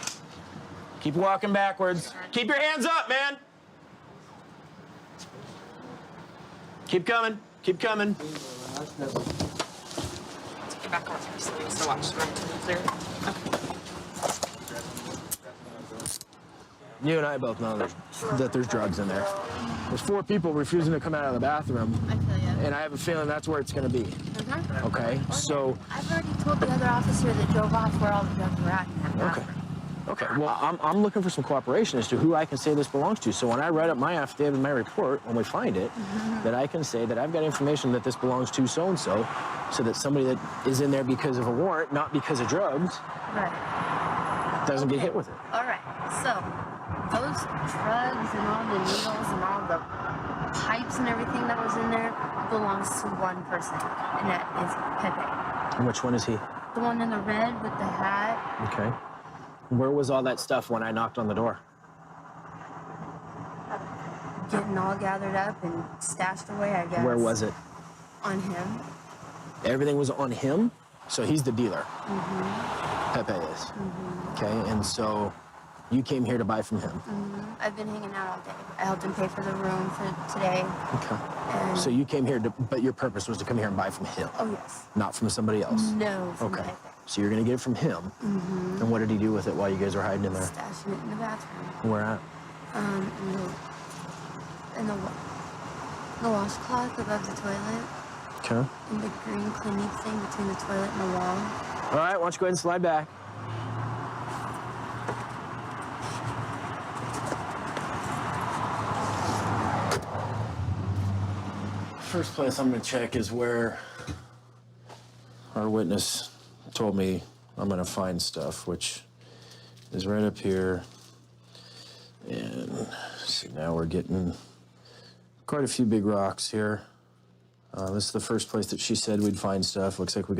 Keep walking backwards. Keep your hands up, man. Keep coming, keep coming. Take you back onto your sleeve, so watch the room to be clear. You and I both know that there's drugs in there. There's 4 people refusing to come out of the bathroom. I feel you. And I have a feeling that's where it's gonna be. Okay, so... I've already told the other officer that drove off where all the drugs were at. Okay. Okay, well, I'm looking for some cooperation as to who I can say this belongs to. So when I write up my affidavit in my report, when we find it, that I can say that I've got information that this belongs to so-and-so, so that somebody that is in there because of a warrant, not because of drugs, Right. doesn't get hit with it. All right. So, Those drugs and all the needles and all the pipes and everything that was in there belongs to one person, and that is Pepe. And which one is he? The one in the red with the hat. Okay. Where was all that stuff when I knocked on the door? Getting all gathered up and stashed away, I guess. Where was it? On him. Everything was on him? So he's the dealer. Mm-hmm. Pepe is. Mm-hmm. Okay, and so you came here to buy from him. Mm-hmm. I've been hanging out all day. I helped him pay for the room for today. Okay. And So you came here to, but your purpose was to come here and buy from him? Oh, yes. Not from somebody else? No, from Okay. Pepe. So you're gonna get it from him. Mm-hmm. And what did he do with it while you guys were hiding in there? Stashing it in the bathroom. Where at? In the washcloth above the toilet. Okay. In the green Clinique thing between the toilet and the wall. All right, why don't you go ahead and slide back? First place I'm gonna check is where our witness told me I'm gonna find stuff, which is right up here. And see, now we're getting quite a few big rocks here. This is the first place that she said we'd find stuff. Looks like we got